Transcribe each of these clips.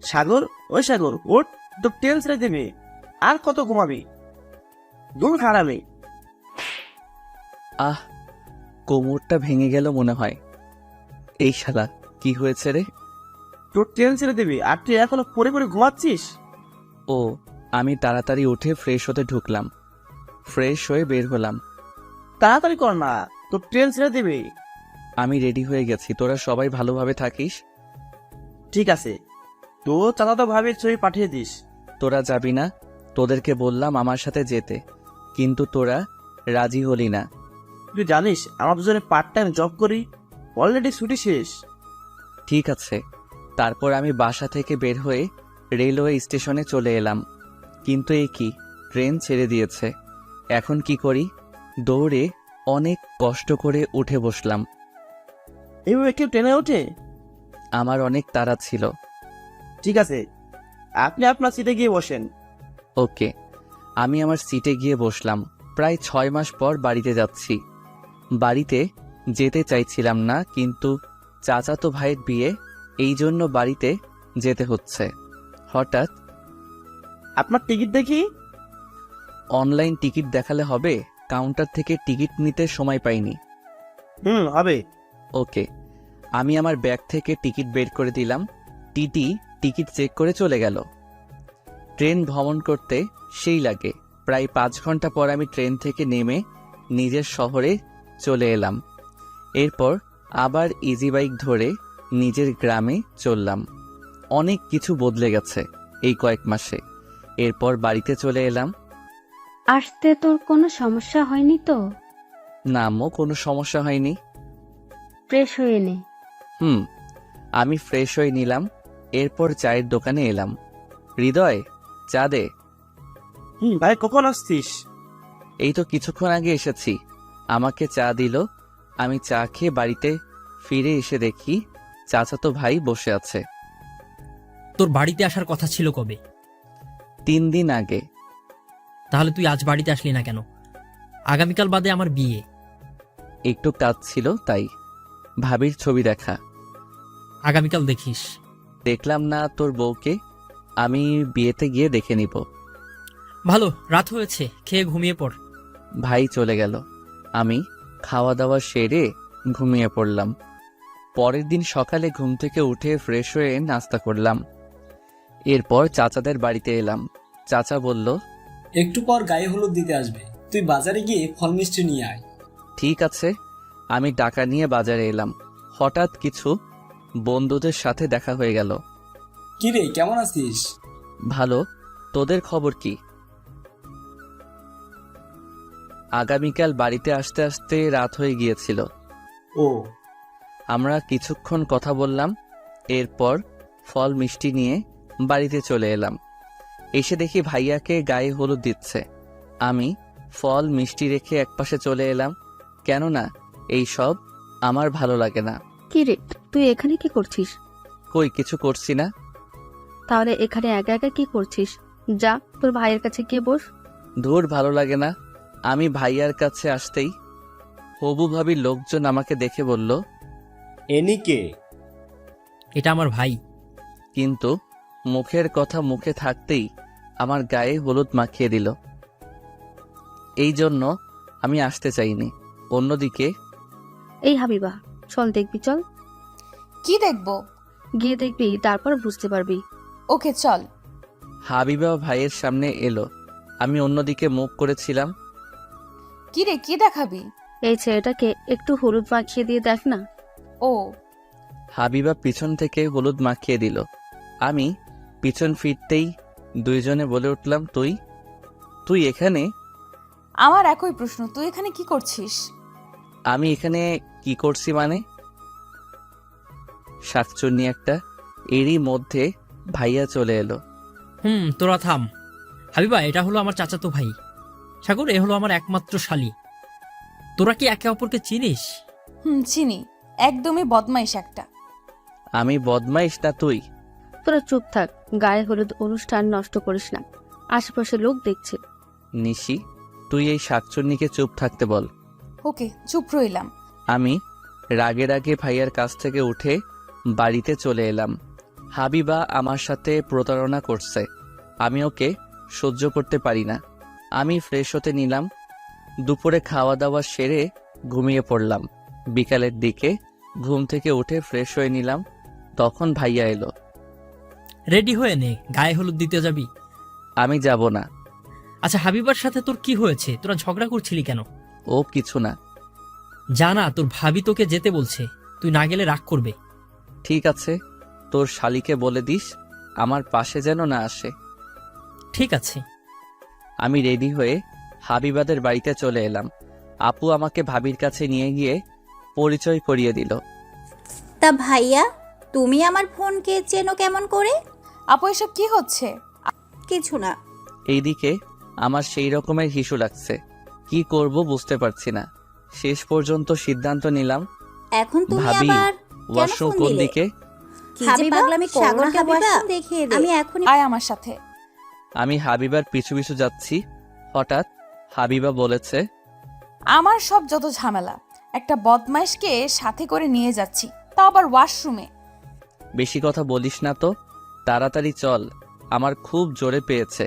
সাগর, ওই সাগর ওঠ, তো ট্রেন ছেড়ে দেবে। আর কত ঘুমাবি? দূর খারাপে। আহ, কোমরটা ভেঙে গেল মনে হয়। এই শালা, কি হয়েছে রে? তোর ট্রেন ছেড়ে দেবে আর তুই এখনো পরে পরে ঘুমাচ্ছিস? ও, আমি তাড়াতাড়ি উঠে ফ্রেশ হতে ঢুকলাম। ফ্রেশ হয়ে বের হলাম। তাড়াতাড়ি কর না, তোর ট্রেন ছেড়ে দেবে। আমি রেডি হয়ে গেছি, তোরা সবাই ভালোভাবে থাকিস। ঠিক আছে, তো চাচাতো ভাবির ছবি পাঠিয়ে দিস। তোরা যাবি না? তোদেরকে বললাম আমার সাথে যেতে, কিন্তু তোরা রাজি হলি না। তুই জানিস আমরা দুজনে পার্ট টাইম জব করি, অলরেডি ছুটি শেষ। ঠিক আছে। তারপর আমি বাসা থেকে বের হয়ে রেলওয়ে স্টেশনে চলে এলাম। কিন্তু এ কি, ট্রেন ছেড়ে দিয়েছে। এখন কি করি? দৌড়ে অনেক কষ্ট করে উঠে বসলাম। এইভাবে কেউ ট্রেনে ওঠে? আমার অনেক তাড়া ছিল। ঠিক আছে, আপনি আপনার সিটে গিয়ে বসেন। ওকে। আমি আমার সিটে গিয়ে বসলাম। প্রায় 6 মাস পর বাড়িতে যাচ্ছি। বাড়িতে যেতে চাইছিলাম না, কিন্তু চাচাতো ভাইয়ের বিয়ে, এই জন্য বাড়িতে যেতে হচ্ছে। হঠাৎ আপনার টিকিট দেখি। অনলাইন টিকিট দেখালে হবে? কাউন্টার থেকে টিকিট নিতে সময় পাইনি। হবে। ওকে। আমি আমার ব্যাগ থেকে টিকিট বের করে দিলাম। টিটি টিকিট চেক করে চলে গেল। ট্রেন ভ্রমণ করতে সেই লাগে। প্রায় 5 ঘন্টা পর আমি ট্রেন থেকে নেমে নিজের শহরে চলে এলাম। এরপর আবার ইজি বাইক ধরে নিজের গ্রামে চললাম। অনেক কিছু বদলে গেছে এই কয়েক মাসে। এরপর বাড়িতে চলে এলাম। আসতে তোর কোনো সমস্যা হয়নি তো? না আম্মু, কোনো সমস্যা হয়নি। ফ্রেশ হয়ে নে। আমি ফ্রেশ হয়ে নিলাম। এরপর চায়ের দোকানে এলাম। হৃদয়, চা দে। ভাই কখন আসছিস? এই তো কিছুক্ষণ আগে এসেছি। আমাকে চা দিল। আমি চা খেয়ে বাড়িতে ফিরে এসে দেখি চাচাতো ভাই বসে আছে। তোর বাড়িতে আসার কথা ছিল কবে? 3 দিন আগে। তাহলে তুই আজ বাড়িতে আসলি না কেন? আগামীকাল বাদে আমার বিয়ে। একটু কাজ ছিল তাই। ভাবির ছবি দেখা। আগামীকাল দেখিস। দেখলাম না তোর বউকে। আমি বিয়েতে গিয়ে দেখে নিব। ভালো, রাত হয়েছে, খেয়ে ঘুমিয়ে পড়। ভাই চলে গেল। আমি খাওয়া দাওয়া সেরে ঘুমিয়ে পড়লাম। পরের দিন সকালে ঘুম থেকে উঠে ফ্রেশ হয়ে নাস্তা করলাম। এরপর চাচাদের বাড়িতে এলাম। চাচা বলল, একটু পর গায়ে হলুদ দিতে আসবে, তুই বাজারে গিয়ে ফল মিষ্টি নিয়ে আয়। ঠিক আছে। আমি টাকা নিয়ে বাজারে এলাম। হঠাৎ কিছু বন্ধুদের সাথে দেখা হয়ে গেল। কিরে, কেমন আছিস? ভালো। তোদের খবর কি? আগামীকাল বাড়িতে আসতে আসতে রাত হয়ে গিয়েছিল। ও, আমরা কিছুক্ষণ কথা বললাম। এরপর ফল মিষ্টি নিয়ে বাড়িতে চলে এলাম। এসে দেখি ভাইয়াকে গায়ে হলুদ দিচ্ছে। আমি ফল মিষ্টি রেখে একপাশে চলে এলাম, কেননা এই সব আমার ভালো লাগে না। কি রে, তুই এখানে কি করছিস? কই, কিছু করছি না। তাহলে এখানে একা একা কি করছিস? যা, তোর ভাইয়ের কাছে গিয়ে বস। ধুর, ভালো লাগে না। আমি ভাইয়ার কাছে আসতেই হবু ভাবির লোকজন আমাকে দেখে বলল, এনিকে। এটা আমার ভাই। কিন্তু মুখের কথা মুখে থাকতেই আমার গায়ে হলুদ মাখিয়ে দিল। এই জন্য আমি আসতে চাইনি। অন্যদিকে এই হাবিবা, চল দেখবি, চল। কি দেখবো? গিয়ে দেখবি, তারপর বুঝতে পারবি। ওকে চল। হাবিবা ভাইয়ের সামনে এলো। আমি অন্যদিকে মুখ করেছিলাম। কি রে, কি দেখাবি? এই ছেলেটাকে একটু হলুদ মাখিয়ে দিয়ে দেখ না। ও, হাবিবা পিছন থেকে হলুদ মাখিয়ে দিল। আমি পিছন ফিরতেই দুইজনে বলে উঠলাম, তুই তুই এখানে? আমার একই প্রশ্ন, তুই এখানে কি করছিস? আমি এখানে কি করছি মানে? শাকচুন্নি একটা। এরই মধ্যে ভাইয়া চলে এলো। তোরা থাম। হাবিবা, এটা হলো আমার চাচাতো ভাই। সাগর, এ হলো আমার একমাত্র শালী। তোরা কি একে অপরকে চিনিস? চিনি। একদমই বদমাইশ একটা। আমি বদমাইশ না তুই? তোরা চুপ থাক, গায়ে হলুদ অনুষ্ঠান নষ্ট করিস না, আশেপাশে লোক দেখছে। নিশি, তুই এই শাকচুন্নিকে চুপ থাকতে বল। ওকে, চুপ রইলাম। আমি রাগে রাগে ভাইয়ার কাছ থেকে উঠে বাড়িতে চলে এলাম। হাবিবা আমার সাথে প্রতারণা করছে, আমি ওকে সহ্য করতে পারি না। আমি ফ্রেশ হতে নিলাম। দুপুরে খাওয়া দাওয়া সেরে ঘুমিয়ে পড়লাম। বিকালের দিকে ঘুম থেকে উঠে ফ্রেশ হয়ে নিলাম, তখন ভাইয়া এলো। রেডি হয়ে নে, গায়ে হলুদ দিতে যাবি। আমি যাব না। আচ্ছা হাবিবার সাথে তোর কি হয়েছে? তোরা ঝগড়া করছিলি কেন? ও কিছু না। জানা, তোর ভাবি তোকে যেতে বলছে, তুই না গেলে রাগ করবে। ঠিক আছে, তোর শালিকে বলে দিস আমার পাশে যেন না আসে। ঠিক আছে। আমি রেডি হয়ে হাবিবাদের বাড়িতে চলে এলাম। আপু আমাকে ভাবির কাছে নিয়ে গিয়ে পরিচয় করিয়ে দিল। তা ভাইয়া, তুমি আমার ফোনকে চেনো কেমন করে? আপু এসব কি হচ্ছে? কিছু না। এইদিকে আমার সেই রকমের হিসু লাগছে, কি করব বুঝতে পারছি না। শেষ পর্যন্ত সিদ্ধান্ত নিলাম, এখন তুমি ভাবি আবার কেন ওয়াশরুম ফোন কোন দিলে? দিকে? কি যে পাগলামি করো না হাবিবা, দেখিয়ে দে। আমি এখনই আয় আমার সাথে। আমি হাবিবার পিছু পিছু যাচ্ছি। হঠাৎ হাবিবা বলেছে, আমার সব যত ঝামেলা, একটা বদমাইশকে সাথে করে নিয়ে যাচ্ছি, তাও আবার ওয়াশরুমে। বেশি কথা বলিস না তো, তাড়াতাড়ি চল, আমার খুব জোরে পেয়েছে।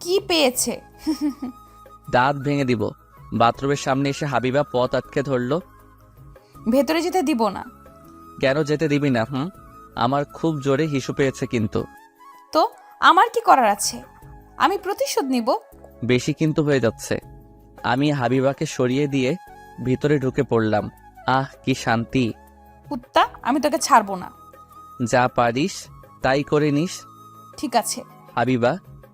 কি পেয়েছে? দাঁত ভেঙে দিব। বাথরুমের সামনে এসে হাবিবা পথ আটকে ধরলো। ভেতরে যেতে দিব না। কেন যেতে দিবি না? আমার খুব জোরে হিসু পেয়েছে কিন্তু। তো আমার কি করার আছে? আমি প্রতিশোধ নিব। বেশি কিন্তু হয়ে যাচ্ছে। আমি হাবিবাকে সরিয়ে দিয়ে ভিতরে ঢুকে পড়লাম। আহ কি শান্তি। কুত্তা, আমি তোকে ছাড়বো না। যা পারিস তাই করে নিস। ঠিক আছে। হাবিবা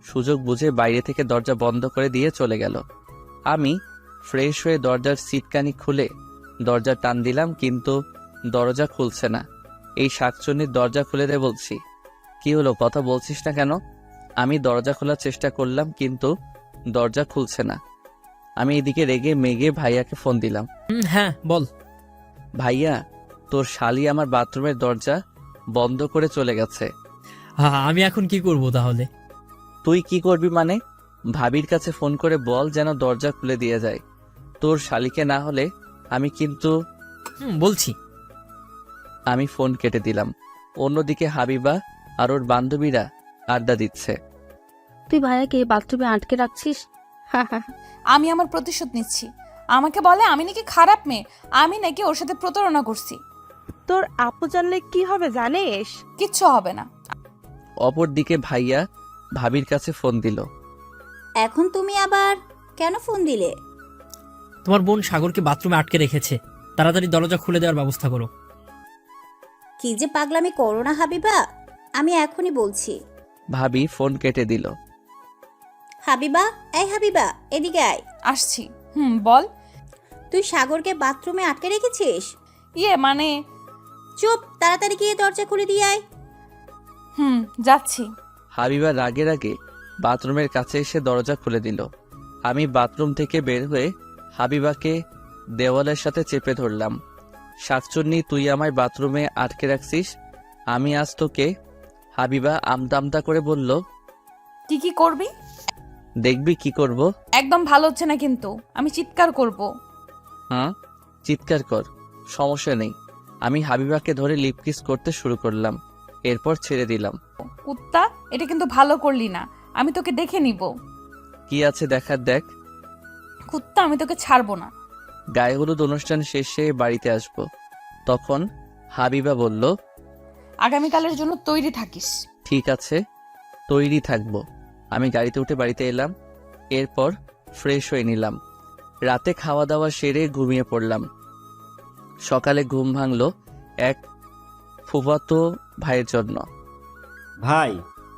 সুযোগ বুঝে বাইরে থেকে দরজা বন্ধ করে দিয়ে চলে গেল। আমি ফ্রেশ হয়ে দরজার সিটকানি খুলে দরজা টান দিলাম, কিন্তু দরজা খুলছে না। এই শাকচুন্নির দরজা খুলে দে বলছি। কি হলো, কথা বলছিস না কেন? আমি দরজা খোলার চেষ্টা করলাম, কিন্তু দরজা খুলছে না। আমি এদিকে রেগে মেগে ভাইয়াকে ফোন দিলাম। হ্যাঁ বল। ভাইয়া, তোর শালি আমার বাথরুমের দরজা বন্ধ করে চলে গেছে। আমি এখন কি করব তাহলে? তুই কি করবি মানে? ভাবির কাছে ফোন করে বল যেন দরজা খুলে দিয়ে যায়। তোর শালিকে না হলে আমি কিন্তু। বলছি। আমি ফোন কেটে দিলাম। অন্যদিকে হাবিবা আর ওর বান্ধবীরা আড্ডা দিচ্ছে। তুই ভাইয়াকে বাথরুমে আটকে রাখছিস? আমি আমার প্রতিশোধ নিচ্ছি। আমাকে বলে আমি নাকি খারাপ মেয়ে, আমি নাকি ওর সাথে প্রতারণা করছি। তোর আপু জানলে কি হবে জানিস? কিচ্ছু হবে না। অপরদিকে ভাইয়া ভাবির কাছে ফোন দিল। এখন তুমি আবার কেন ফোন দিলে? তোমার বোন সাগরকে বাথরুমে আটকে রেখেছে, তাড়াতাড়ি দরজা খুলে দেওয়ার ব্যবস্থা করো। কি যে পাগলামি করো না হাবিবা, আমি এখনই বলছি। ভাবি ফোন কেটে দিল। হাবিবা, এই হাবিবা, এদিকে আয়। আসছি। বল। তুই সাগরকে বাথরুমে আটকে রেখেছিস? মানে। চুপ, তাড়াতাড়ি গিয়ে দরজা খুলে দিয়ে আয়। যাচ্ছি। হাবিবা রাগে রাগে বাথরুমের কাছে এসে দরজা খুলে দিল। আমি বাথরুম থেকে বের হয়ে হাবিবাকে দেওয়ালের সাথে চেপে ধরলাম। শাকচুন্নি, তুই আমায় বাথরুমে আটকে রাখছিস, আমি আজ তোকে। হাবিবা আমদামদা করে বলল, কি কি করবি? দেখবি কি করব। একদম ভালো হচ্ছে না কিন্তু, আমি চিৎকার করব। চিৎকার কর, সমস্যা নেই। আমি হাবিবাকে ধরে লিপকিস করতে শুরু করলাম, এরপর ছেড়ে দিলাম। কুত্তা, এটা কিন্তু ভালো করলি না, আমি তোকে দেখে নিব। কি আছে দেখার দেখ। কুত্তা, আমি তোকে ছাড়বো না। গায়ে হলুদ অনুষ্ঠান শেষে বাড়িতে আসব। তখন হাবিবা বলল, আগামীকালের জন্য তৈরি থাকিস। ঠিক আছে, তৈরি থাকবো। আমি গাড়িতে উঠে বাড়িতে এলাম, এরপর ফ্রেশ হয়ে নিলাম। রাতে খাওয়া দাওয়া সেরে ঘুমিয়ে পড়লাম। সকালে ঘুম ভাঙলো এক ফুফাতো ভাইয়ের জন্য। ভাই,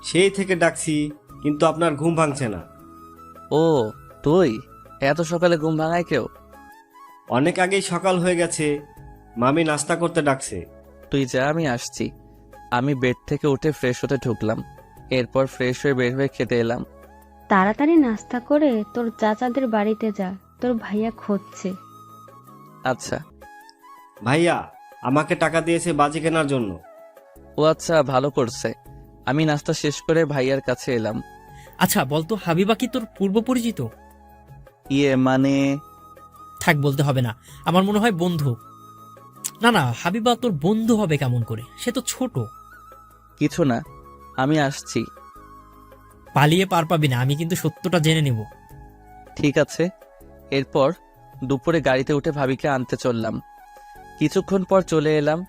সেই থেকে ডাকছি কিন্তু আপনার ঘুম ভাঙছে না। ও তুই? এত সকালে ঘুম ভাঙায় কেউ? অনেক আগেই সকাল হয়ে গেছে, মামি নাস্তা করতে ডাকছে। তুই যা, আমি আসছি। আমি বেড থেকে উঠে ফ্রেশ হতে ঢুকলাম, এরপর ফ্রেশ হয়ে বের হয়ে খেতে এলাম। তাড়াতাড়ি নাস্তা করে তোর চাচাদের বাড়িতে যা, তোর ভাইয়া খুঁজছে। আচ্ছা। ভাইয়া আমাকে টাকা দিয়েছে বাজি কেনার জন্য। ও আচ্ছা, ভালো করছে। আমি নাস্তা শেষ করে ভাইয়ার কাছে এলাম। আচ্ছা বলতো, হাবিবা কি তোর পূর্ব পরিচিত? মানে? থাক, বলতে হবে না, আমার মনে হয় বন্ধু। না না, হাবিবা তোর বন্ধু হবে কেমন করে? সে তো ছোট। কিছু না, আমি আসছি। পালিয়ে পার পাবি না, আমি কিন্তু সত্যটা জেনে নিব। ঠিক আছে। এরপর দুপুরে গাড়িতে উঠে ভাবিকে আনতে চললাম। কিছুক্ষণ পর চলে এলাম।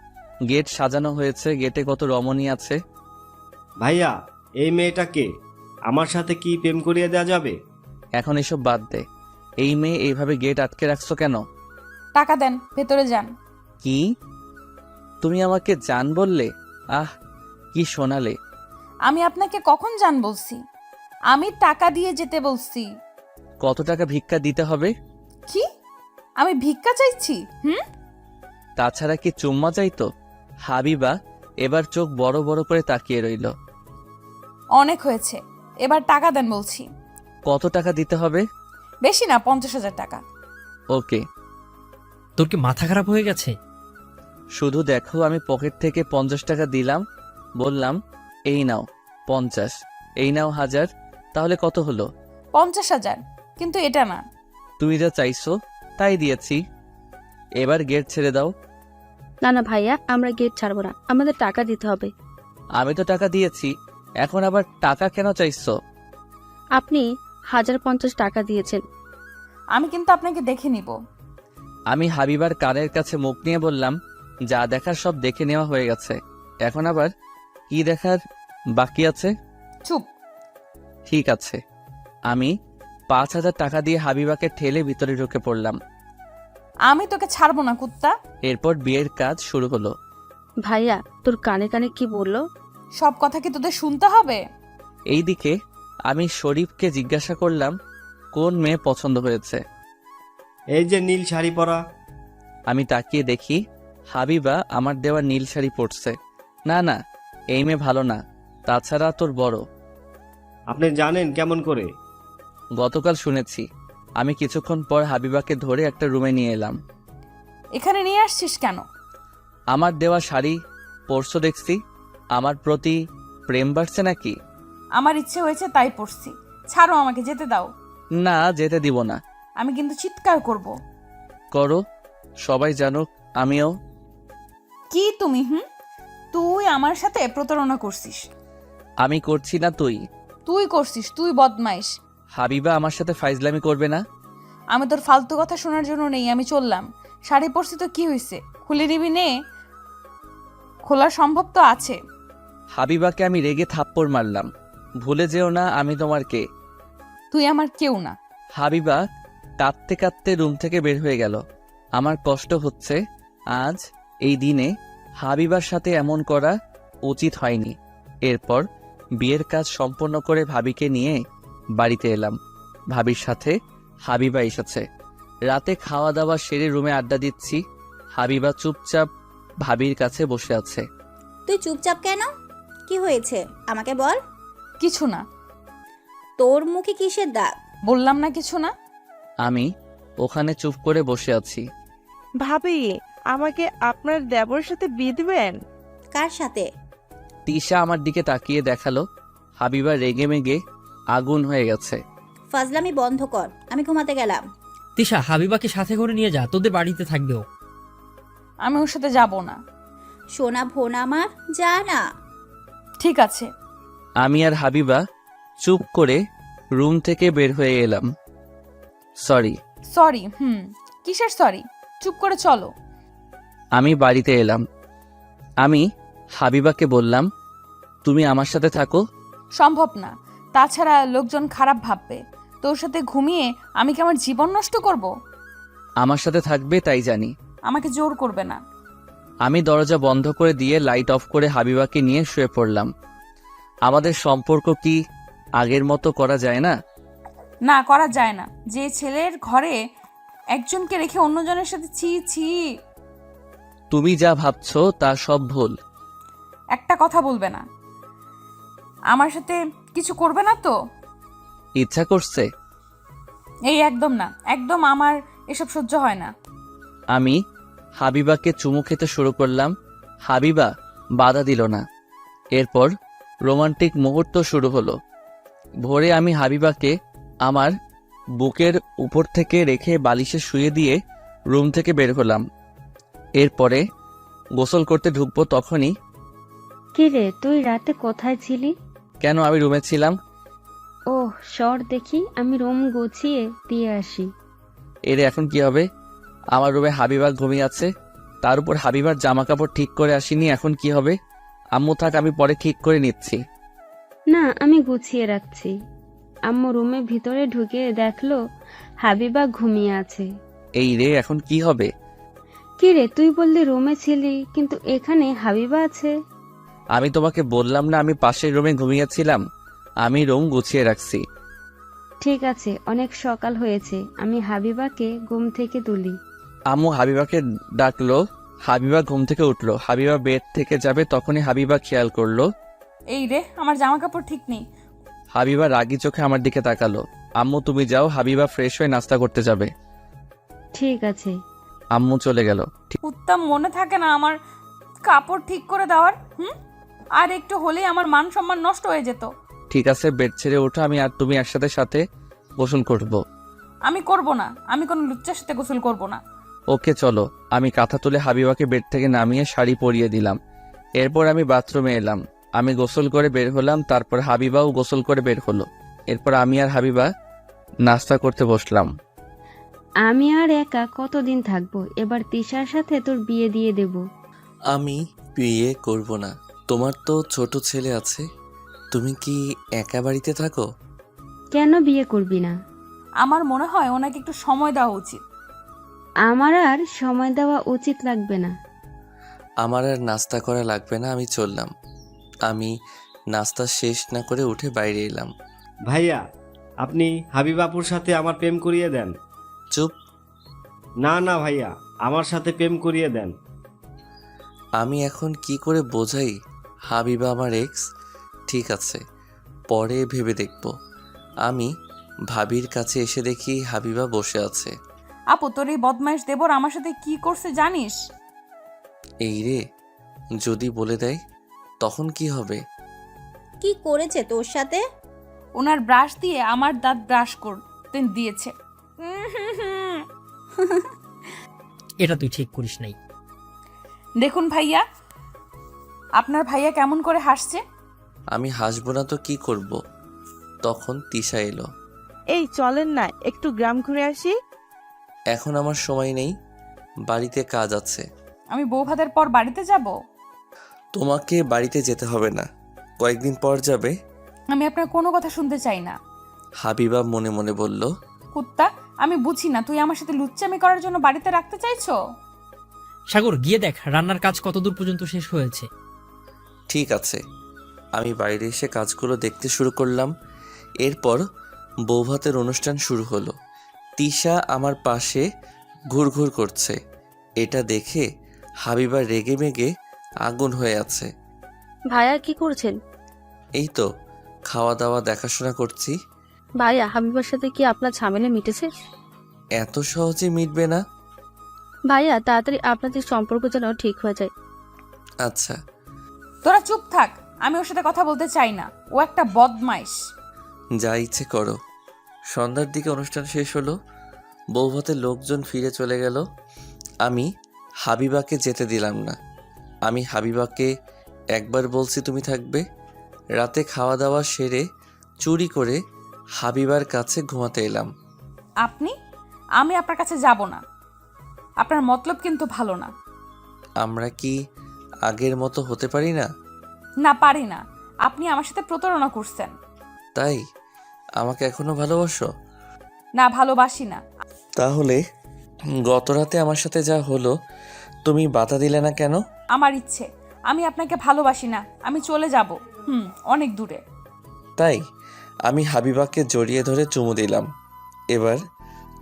গেট সাজানো হয়েছে, গেটে কত রমণী আছে। ভাইয়া, এই মেয়েটা কে? আমার সাথে কি প্রেম করিয়ে দেওয়া যাবে? এখন এসব বাদ দে। এই মেয়ে এইভাবে গেট আটকে রাখছো কেন? টাকা দেন, ভেতরে যান। কি? তুমি আমাকে জান বললে? আহ, কি শোনালে। আমি আপনাকে কখন যান বলছি? আমি টাকা দিয়ে যেতে বলছি। কত টাকা ভিক্ষা দিতে হবে? কি? আমি ভিক্ষা চাইছি? তাছাড়া কি চুম্মা চাইতো? হাবিবা এবার চোখ বড় বড় করে তাকিয়ে রইল। অনেক হয়েছে, এবার টাকা দেন বলছি। কত টাকা দিতে হবে? বেশি না, 50,000 টাকা। ওকে। তোর কি মাথা খারাপ হয়ে গেছে? শুধু দেখো, আমি পকেট থেকে 50 টাকা দিলাম, বললাম এই নাও 50, এই নাও 1000, তাহলে কত হলো? 50,000, কিন্তু এটা না। তুমি যা চাইছো তাই দিয়েছি, এবার গেট ছেড়ে দাও। না না ভাইয়া, আমরা গেট ছাড়বো না, আমাদের টাকা দিতে হবে। আমি তো টাকা দিয়েছি, এখন আবার টাকা কেন চাইছো? আপনি 1050 টাকা দিয়েছেন। আমি কিন্তু আপনাকে দেখে নিব। আমি হাবিবার কানের কাছে মুখ নিয়ে বললাম, যা দেখার সব দেখে নেওয়া হয়ে গেছে, এখন আবার কি দেখার বাকি আছে? চুপ। ঠিক আছে। আমি 5000 টাকা দিয়ে হাবিবাকে ঠেলে ভিতরে ঢুকে পড়লাম। আমি তোকে ছাড়বো না, কুত্তা। এরপর বিয়ের কাজ শুরু হলো। ভাইয়া, তোর কানে কানে কি বললো? সব কথা কি তোদের শুনতে হবে? এইদিকে আমি শরীফকে জিজ্ঞাসা করলাম, কোন মেয়ে পছন্দ হয়েছে? এই যে নীল শাড়ি পরা। আমি তাকিয়ে দেখি হাবিবা আমার দেওয়া নীল শাড়ি পরছে। না না, এই মেয়ে ভালো না, তাছাড়া তোর বড়। আপনি জানেন কেমন করে? গতকাল শুনেছি। আমি কিছুক্ষণ পর হাবিবাকে ধরে একটা রুমে নিয়ে এলাম। এখানে নিয়ে আসছিস কেন? আমার দেওয়া শাড়ি পরছো দেখছি, আমার প্রতি প্রেম বাড়ছে নাকি? আমার ইচ্ছে হয়েছে তাই পড়ছি। ছাড়ো, আমাকে যেতে দাও। না, যেতে দিব না। আমি কিন্তু চিৎকার করব। করো, সবাই জানুক আমিও। কি তুমি? তুই আমার সাথে প্রতারণা করছিস। আমি করছি না, তুই। তুই করছিস, তুই বদমাইশ। হাবিবা আমার সাথে ফাইজলামি করবে না। আমি তোর ফালতু কথা শোনার জন্য নেই, আমি চললাম। শাড়ি পরছি তো কি হয়েছে? খুলে নিবি নে, খোলা সম্ভব তো আছে। হাবিবাকে আমি রেগে থাপ্পড় মারলাম। ভুলে যেও না আমি তোমার কে। তুই আমার কেউ না। হাবিবা কাঁদতে কাঁদতে রুম থেকে বের হয়ে গেল। আমার কষ্ট হচ্ছে, আজ এই দিনে হাবিবার সাথে এমন করা উচিত হয়নি। এরপর বিয়ের কাজ সম্পন্ন করে ভাবিকে নিয়ে বাড়িতে এলাম। ভাবির সাথে হাবিবা এসেছে। রাতে খাওয়া দাওয়া সেরে রুমে আড্ডা দিচ্ছি। হাবিবা চুপচাপ ভাবির কাছে বসে আছে। তুই চুপচাপ কেন? কি হয়েছে আমাকে বল। কিছু না। তোর মুখে কিসের দাগ? বললাম না কিছু না। আমি ওখানে চুপ করে বসে আছি। ভাবি, আমাকে আপনার দেবরের সাথে বিয়ে দিবেন? কার সাথে? তিশা আমার দিকে তাকিয়ে দেখালো। হাবিবা রেগে মেগে আগুন হয়ে গেছে। ফাজলামি বন্ধ কর, আমি ঘুমাতে গেলাম। তিশা, হাবিবাকে সাথে করে নিয়ে যা, তোদের বাড়িতে থাকবে ও। আমি ওর সাথে যাব না। সোনা ভোনা আমার, যা না। ঠিক আছে। আমি আর হাবিবা চুপ করে রুম থেকে বের হয়ে এলাম। সরি। সরি? কিসের সরি? চুপ করে চলো। আমি বাড়িতে এলাম। আমি হাবিবাকে বললাম, তুমি আমার সাথে থাকো। সম্ভব না, তাছাড়া লোকজন খারাপ ভাববে। তোর সাথে ঘুমিয়ে আমি কি আমার জীবন নষ্ট করব? আমার সাথে থাকবে তাই জানি। আমাকে জোর করবে না। আমি দরজা বন্ধ করে দিয়ে লাইট অফ করে হাবিবাকে নিয়ে শুয়ে পড়লাম। আমাদের সম্পর্ক কি আগের মতো করা যায় না? না, করা যায় না। যে ছেলের ঘরে একজনকে রেখে অন্যজনের সাথে ছি ছি। তুমি যা ভাবছো তা সব ভুল। একটা কথা বলবে না? আমার সাথে কিছু করবে না তো? ইচ্ছা করছে? এই একদম না, একদম আমার এসব সহ্য হয় না। আমি হাবিবাকে চুমু খেতে শুরু করলাম। হাবিবা বাধা দিল না। এরপর রোমান্টিক মুহূর্ত শুরু হলো। ভোরে আমি হাবিবাকে আমার বুকের উপর থেকে রেখে বালিশে শুয়ে দিয়ে রুম থেকে বের হলাম। এরপরে গোসল করতে ঢুকবো, তখনই কিরে তুই রাতে কোথায় ছিলি? কেন, আমি রুমে ছিলাম। ওহ সর দেখি, আমি রুম গুছিয়ে দিয়ে আসি। এর এখন কি হবে? আমার রুমে হাবিবা ঘুমিয়ে আছে, তার উপর হাবিবার জামা কাপড় ঠিক করে আসিনি, এখন কি হবে? আম্মু থাক, আমি পরে ঠিক করে নিচ্ছি। না আমি গুছিয়ে রাখছি। আম্মু রুমে ভিতরে ঢুকে দেখলো হাবিবা ঘুমিয়ে আছে। এই রে, এখন কি হবে? কিরে তুই বললি রুমে ছিলি, কিন্তু এখানে হাবিবা আছে। আমি তোমাকে বললাম না আমি পাশের রুমে ঘুমিয়েছিলাম? আমি রুম গুছিয়ে রাখছি। ঠিক আছে, অনেক সকাল হয়েছে, আমি হাবিবাকে ঘুম থেকে তুলি। আম্মু হাবিবাকে ডাকলো। হাবিবা ঘুম থেকে উঠলো। হাবিবা বেড থেকে যাবে, তখনই হাবিবা খেয়াল করলো এই রে, আমার জামা কাপড় ঠিক নেই। হাবিবা রাগী চোখে আমার দিকে তাকালো। আম্মু তুমি যাও, হাবিবা ফ্রেশ হয়ে নাস্তা করতে যাবে। ঠিক আছে। আম্মু চলে গেল। উত্তম মনে থাকে না আমার কাপড় ঠিক করে দেওয়ার? আর একটু হলেই আমার মান সম্মান নষ্ট হয়ে যেত। ঠিক আছে, বেড ছেড়ে ওঠো, আমি আর তুমি একসাথে সাথে গোসল করব। আমি করব না, আমি কোনো লুচ্চার সাথে গোসল করব না। ওকে চলো। আমি কাঁথা তুলে হাবিবাকে বেড থেকে নামিয়ে শাড়ি পরিয়ে দিলাম। এরপর আমি বাথরুমে এলাম। আমি গোসল করে বের হলাম, তারপর হাবিবাও গোসল করে বের হলো। এরপর আমি আর হাবিবা নাস্তা করতে বসলাম। আমি আর একা কতদিন থাকবো? এবার তিশার সাথে তোর বিয়ে দিয়ে দেব। আমি বিয়ে করব না। তোমার তো ছোট ছেলে আছে, তুমি কি একা বাড়িতে থাকো? কেন বিয়ে করবি না? আমার মনে হয় ওনাকে একটু সময় দেওয়া উচিত। আমার আর সময় দেওয়া উচিত লাগবে না। আমার আর নাস্তা করা লাগবে না, আমি চললাম। আমি নাস্তা শেষ না করে উঠে বাইরে এলাম। ভাইয়া, আপনি হাবিবাপুর সাথে আমার প্রেম করিয়ে দেন। চুপ। না না ভাইয়া, আমার সাথে প্রেম করিয়ে দেন। আমি এখন কি করে বোঝাই হাবিবা আমার এক্স? ঠিক আছে, পরে ভেবে দেখব। আমি ভাবির কাছে এসে দেখি হাবিবা বসে আছে। আপু তোর এই বদমাইশ দেবর আমার সাথে কি করছে জানিস? এই রে, যদি বলে দেয় তখন কি হবে? কি করেছে তোর সাথে? ওনার ব্রাশ দিয়ে আমার দাঁত ব্রাশ করতে দিয়েছে। এটা তুই ঠিক করিস নাই। দেখুন ভাইয়া, আপনার ভাইয়া কেমন করে হাসছে। আমি হাসবো না তো কি করব? তখন তিশা এলো। এই চলেন না একটু গ্রাম ঘুরে আসি। এখন আমার সময় নেই, বাড়িতে কাজ আছে। আমি বউ ভাতের পর বাড়িতে যাব? তোমাকে বাড়িতে যেতে হবে না, কয়েকদিন পর যাবে। আমি আপনার কোনো কথা শুনতে চাই না। হাবিবা মনে মনে বলল। কুত্তা, আমি বুঝি না তুই আমার সাথে লুচ্চামি করার জন্য বাড়িতে রাখতে চাইছো? সাগর গিয়ে দেখ রান্নার কাজ কতদূর পর্যন্ত শেষ হয়েছে। ঠিক আছে। আমি বাইরে এসে কাজগুলো দেখতে শুরু করলাম। এরপর বৌভাতের অনুষ্ঠান শুরু হলো। তিশা আমার পাশে ঘুরঘুর করছে। এটা দেখে হাবিবা রেগে মেগে আগুন হয়ে আছে। ভাইয়া কি করছেন? এই তো খাওয়া দাওয়া দেখাশোনা করছি। ভাইয়া হাবিবার সাথে কি আপনার ঝামেলা মিটেছে? এত সহজে মিটবে না। ভাইয়া তাড়াতাড়ি আপনাদের সম্পর্ক যেন ঠিক হয়ে যায়। আচ্ছা। তোরা চুপ থাক, আমি ওর সাথে কথা বলতে চাই না, ও একটা বদমাইশ। যা ইচ্ছে করো। সন্ধ্যার দিকে অনুষ্ঠান শেষ হলো। বৌভাতের লোকজন ফিরে চলে গেল। আমি হাবিবাকে যেতে দিলাম না। আমি হাবিবাকে একবার বলছি তুমি থাকবে। রাতে খাওয়া দাওয়া সেরে চুরি করে হাবিবার কাছে ঘুমাতে এলাম। আমি আপনার কাছে যাব না। আপনার মতলব কিন্তু ভালো না। আমরা কি আগের মতো হতে পারি না? না পারি না, আপনি আমার সাথে প্রতারণা করছেন। তাই আমাকে এখনো ভালোবাসো? না ভালোবাসি না। তাহলে গত রাতে আমার সাথে যা হলো তুমি বাধা দিলে না কেন? আমার ইচ্ছে, আমি আপনাকে ভালোবাসি না, আমি চলে যাব অনেক দূরে। তাই আমি হাবিবাকে জড়িয়ে ধরে চুমু দিলাম। এবার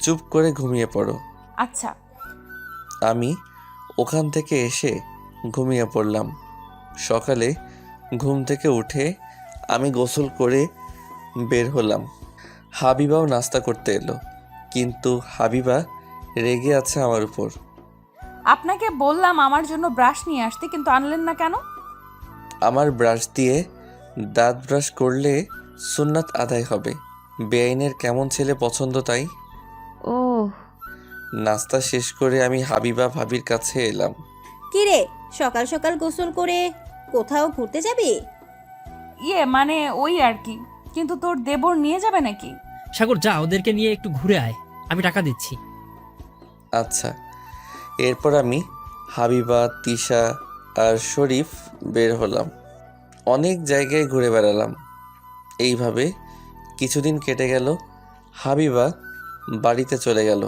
চুপ করে ঘুমিয়ে পড়ো। আচ্ছা। আমি ওখান থেকে এসে ঘুমিয়ে পড়লাম। সকালে ঘুম থেকে উঠে আমি গোসল করে বের হলাম। হাবিবাও নাস্তা করতে এলো, কিন্তু হাবিবা রেগে আছে আমার উপর। আপনাকে বললাম আমার জন্য ব্রাশ নিয়ে আসতে, কিন্তু আনলেন না কেন? আমার ব্রাশ দিয়ে দাঁত ব্রাশ করলে সুন্নাত আদায় হবে। বেআইনের কেমন ছেলে পছন্দ তাই। ও নাস্তা শেষ করে আমি হাবিবা ভাবির কাছে এলাম। কিরে সকাল সকাল গোসল করে কোথাও ঘুরতে যাবি? ইয়ে মানে ওই আর কি, কিন্তু তোর দেবর নিয়ে যাবে নাকি? সাগর যা, ওদেরকে নিয়ে একটু ঘুরে আয়, আমি টাকা দিচ্ছি। আচ্ছা। এরপর আমি, হাবিবা, তিশা আর শরীফ বের হলাম। অনেক জায়গায় ঘুরে বেড়ালাম। এইভাবে কিছুদিন কেটে গেল। হাবিবা বাড়িতে চলে গেল,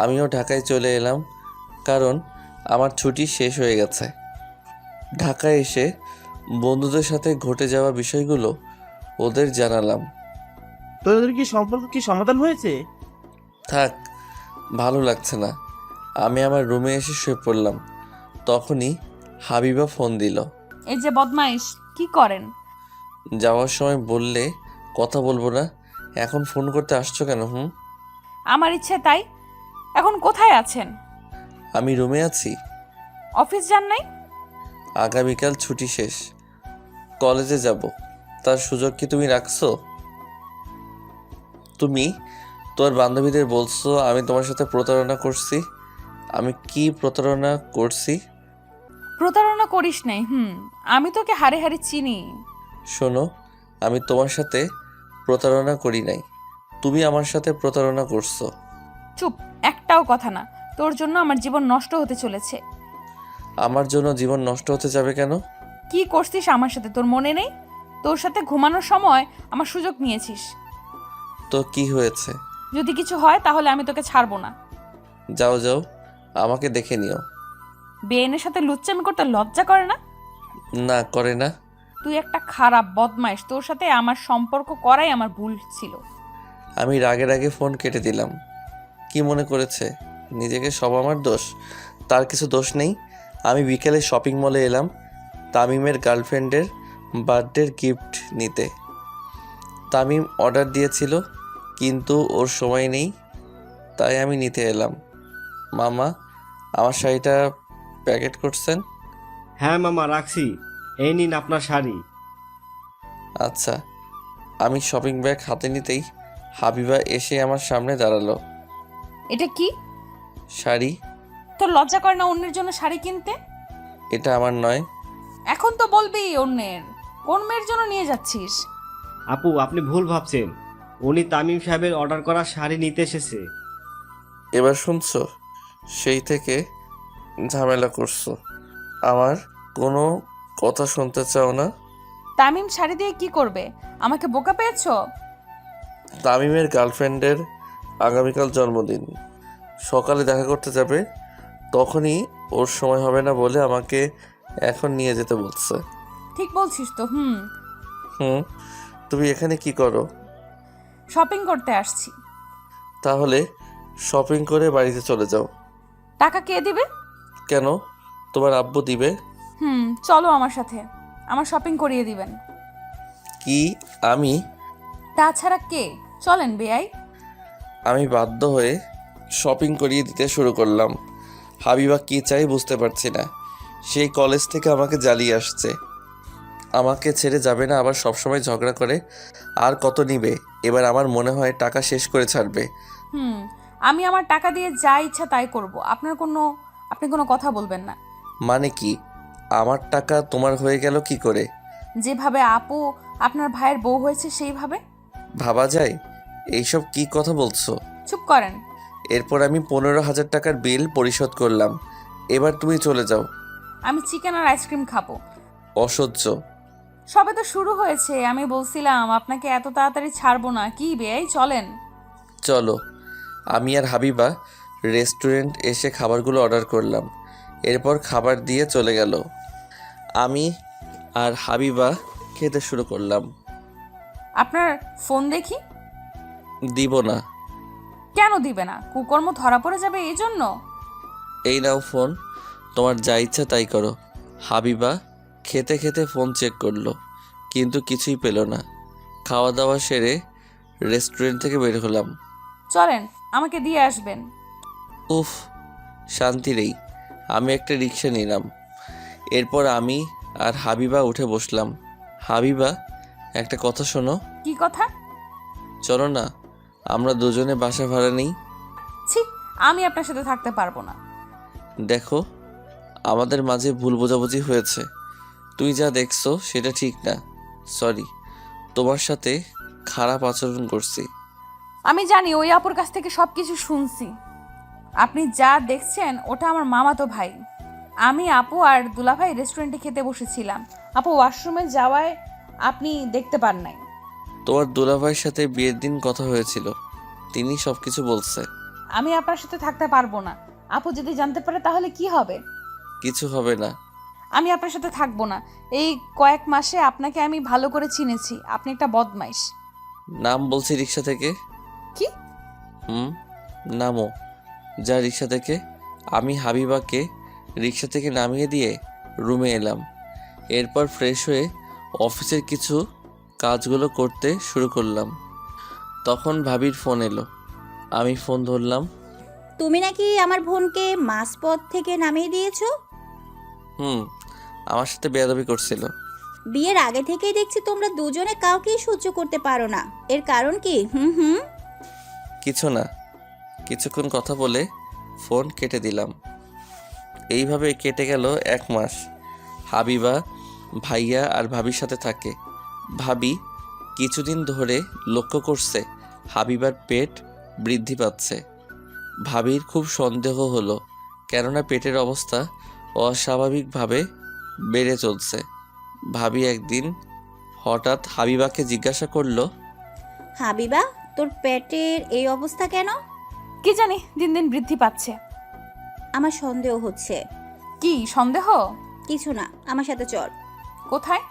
আমিও ঢাকায় চলে এলাম, কারণ আমার ছুটি শেষ হয়ে গেছে। ঢাকায় এসে বন্ধুদের সাথে ঘটে যাওয়া বিষয়গুলো ওদের জানালাম। তোদের কি সম্পর্ক কি সমাধান হয়েছে? থাক, ভালো লাগছে না। আমি আমার রুমে এসে শুয়ে পড়লাম। তখনই হাবিবা ফোন দিল। এই যে বদমাইশ, কি করেন? যাওয়ার সময় বললে কথা বলবো না, এখন ফোন করতে আসছো কেন? আমার ইচ্ছে তাই। এখন কোথায় আছেন? আমি রুমে আছি। অফিস যান নাই? আগামীকাল ছুটি শেষ, কলেজে যাব। তার সুযোগ কি তুমি রাখছো? তুমি তোর বান্ধবীদের বলছো আমি তোমার সাথে প্রতারণা করছি। আমি কি প্রতারণা করছি? প্রতারণা করিস নাই। আমি তোকে হারে হারে চিনি। শোনো, আমি তোমার সাথে প্রতারণা করি নাই, তুমি আমার সাথে প্রতারণা করছো। চুপ, একটাও কথা না। তোর জন্য আমার জীবন নষ্ট হতে চলেছে। আমার জন্য জীবন নষ্ট হতে যাবে কেন? কি করছিস আমার সাথে তোর মনে নেই? তোর সাথে ঘুমানোর সময় আমার সুযোগ নিয়েছিস। তো কি হয়েছে? যদি কিছু হয় তাহলে আমি তোকে ছাড়বো না। যাও যাও, আমাকে দেখে নিও। বেয়েনের সাথে লুচ্চামি করতে লজ্জা করে না? না, করে না। তুই একটা খারাপ বদমাইশ। তোর সাথে আমার সম্পর্ক করাই আমার ভুল ছিল। আমি রাগের আগে ফোন কেটে দিলাম। কি মনে করেছে নিজেকে সব আমার দোষ? তার কিছু দোষ নেই। আমি বিকেলে শপিং মলে এলাম তামিমের গার্লফ্রেন্ডের বার্থডের গিফট নিতে। তামিম অর্ডার দিয়েছিল, কিন্তু ওর সময় নেই, তাই আমি নিতে এলাম। মামা, আমার শাড়িটা প্যাকেট করছেন? হ্যাঁ মামা, রাখছি। এই নিন আপনার শাড়ি। আচ্ছা। আমি শপিং ব্যাগ হাতে নিতেই হাবিবা এসে আমার সামনে দাঁড়ালো। এটা কি? শাড়ি। তোর লজ্জা করে না অন্যের জন্য শাড়ি কিনতে? এটা আমার নয়। এখন তো বলবি অন্যের। কোন মেয়ের জন্য নিয়ে যাচ্ছিস? আপু, আপনি ভুল ভাবছেন। উনি তামিম সাহেবের অর্ডার করা শাড়ি নিতে এসেছে। এবার শুনছো? সেই থেকে ঝামেলা করছো, আমার কোনো কথা শুনতে চাও না। তামিম শাড়ি দিয়ে কি করবে? আমাকে বোকা পেয়েছো? তামিমের গার্লফ্রেন্ডের আগামীকাল জন্মদিন, সকালে দেখা করতে যাবে, তখনই ওর সময় হবে না বলে আমাকে এখন নিয়ে যেতে বলছে। ঠিক বলছিস তো। তুমি এখানে কি করো? শপিং করতে আসছি। তাহলে শপিং করে বাড়িতে চলে যাও। টাকা কে দিবে? কেন, তোমার আব্বু দিবে। চলো আমার সাথে, আমার শপিং করিয়ে দিবেন। কি আমি? তাছাড়া কে? চলেন বেয়াই। আমি বাধ্য হয়ে শপিং করিয়ে দিতে শুরু করলাম। হাবিবা কি চাই বুঝতে পারছি না। সেই কলেজ থেকে আমাকে জ্বালিয়ে আসছে, আমাকে ছেড়ে যাবে না, আবার সবসময় ঝগড়া করে। আর কত নিবে? এবার আমার মনে হয় টাকা শেষ করে ছাড়বে। আমি আমার টাকা দিয়ে যা ইচ্ছা তাই করব। আপনি কোনো কথা বলবেন না। মানে কি? আমার টাকা তোমার হয়ে গেল কি করে? যেভাবে আপু আপনার ভাইয়ের বউ হয়েছে সেইভাবে। ভাবা যায়? এইসব কি কথা বলছো? চুপ করেন। এরপর আমি 15,000 টাকার বিল পরিশোধ করলাম। এবার তুমি চলে যাও। আমি চিকেন আর আইসক্রিম খাবো। অসহ্য। সবে তো শুরু হয়েছে। আমি বলছিলাম আপনাকে এত তাড়াতাড়ি ছাড়বো না। কি বেয়াই, চলেন। চলো। আমি আর হাবিবা রেস্টুরেন্ট এসে খাবারগুলো অর্ডার করলাম। এরপর খাবার দিয়ে চলে গেল। আমি আর হাবিবা খেতে শুরু করলাম। আপনার ফোন দেখি। দিব না। কেন দিবে না? কুকর্ম ধরা পড়ে যাবে এই জন্য? এই নাও ফোন, তোমার যা ইচ্ছা তাই করো। হাবিবা খেতে খেতে ফোন চেক করলো, কিন্তু কিছুই পেল না। খাওয়া দাওয়া সেরে রেস্টুরেন্ট থেকে বের হলাম। চলেন, আমাকে দিয়ে আসবেন। উফ, শান্তি নেই। আমি একটা রিক্সা নিলাম। এরপর আমি আর হাবিবা উঠে বসলাম। হাবিবা, একটা কথা শোনো। কি কথা? চলো না, আমরা দুজনে বাসা ভাড়া নিই। ছি, আমি আপনার সাথে থাকতে পারবো না। দেখো, আমাদের মাঝে ভুল বোঝাবুঝি হয়েছে, তুই যা দেখছো সেটা ঠিক না। সরি, তোমার সাথে খারাপ আচরণ করছি। আমি জানি ওই আপুর কাছ থেকে সব কিছু শুনছি। আপনি যা দেখছেন ওটা আমার মামাতো ভাই। আমি আপু আর দুলাভাই রেস্টুরেন্টে খেতে বসেছিলাম। আপু ওয়াশরুমে যাওয়ায় আপনি দেখতে পান নাই। তোমার দুলাভাইয়ের সাথে বিয়ের দিন কথা হয়েছিল, তিনি সবকিছু বলছে। আমি আপনার সাথে থাকতে পারবো না। আপু যদি জানতে পারে তাহলে কি হবে? কিছু হবে না। আমি আপনার সাথে থাকবো না। এই কয়েক মাসে আপনাকে আমি ভালো করে চিনেছি। আপনি একটা বদমাইশ। নাম বলছি রিক্সা থেকে। কি? নামো। যা রিক্সা থেকে। আমি হাবিবাকে রিক্সা থেকে নামিয়ে দিয়ে রুমে এলাম। এরপর ফ্রেশ হয়ে অফিসের কিছু কাজগুলো করতে শুরু করলাম। তখন ভাবির ফোন এলো। আমি ফোন ধরলাম। তুমি নাকি আমার বোনকে মাঝপথ থেকে নামিয়ে দিয়েছো? আমার সাথে বেয়াদবি করছিল। বিয়ের আগে থেকেই দেখছি তোমরা দুজনে কাউকেই সহ্য করতে পারো না। এর কারণ কি? কিছু না। কিছুক্ষণ কথা বলে ফোন কেটে দিলাম। এইভাবে কেটে গেল 1 মাস। হাবিবা ভাইয়া আর ভাবির সাথে থাকে। ভাবি কিছুদিন ধরে লক্ষ্য করছে হাবিবার পেট বৃদ্ধি পাচ্ছে। ভাবির খুব সন্দেহ হলো, কেননা পেটের অবস্থা অস্বাভাবিকভাবে বেড়ে চলছে। ভাবি একদিন হঠাৎ হাবিবাকে জিজ্ঞাসা করলো, হাবিবা, তোর পেটের এই অবস্থা কেন? কি জানি, দিন দিন বৃদ্ধি পাচ্ছে। আমার সন্দেহ হচ্ছে। কি সন্দেহ? কিছু না, আমার সাথে চল। কোথায়?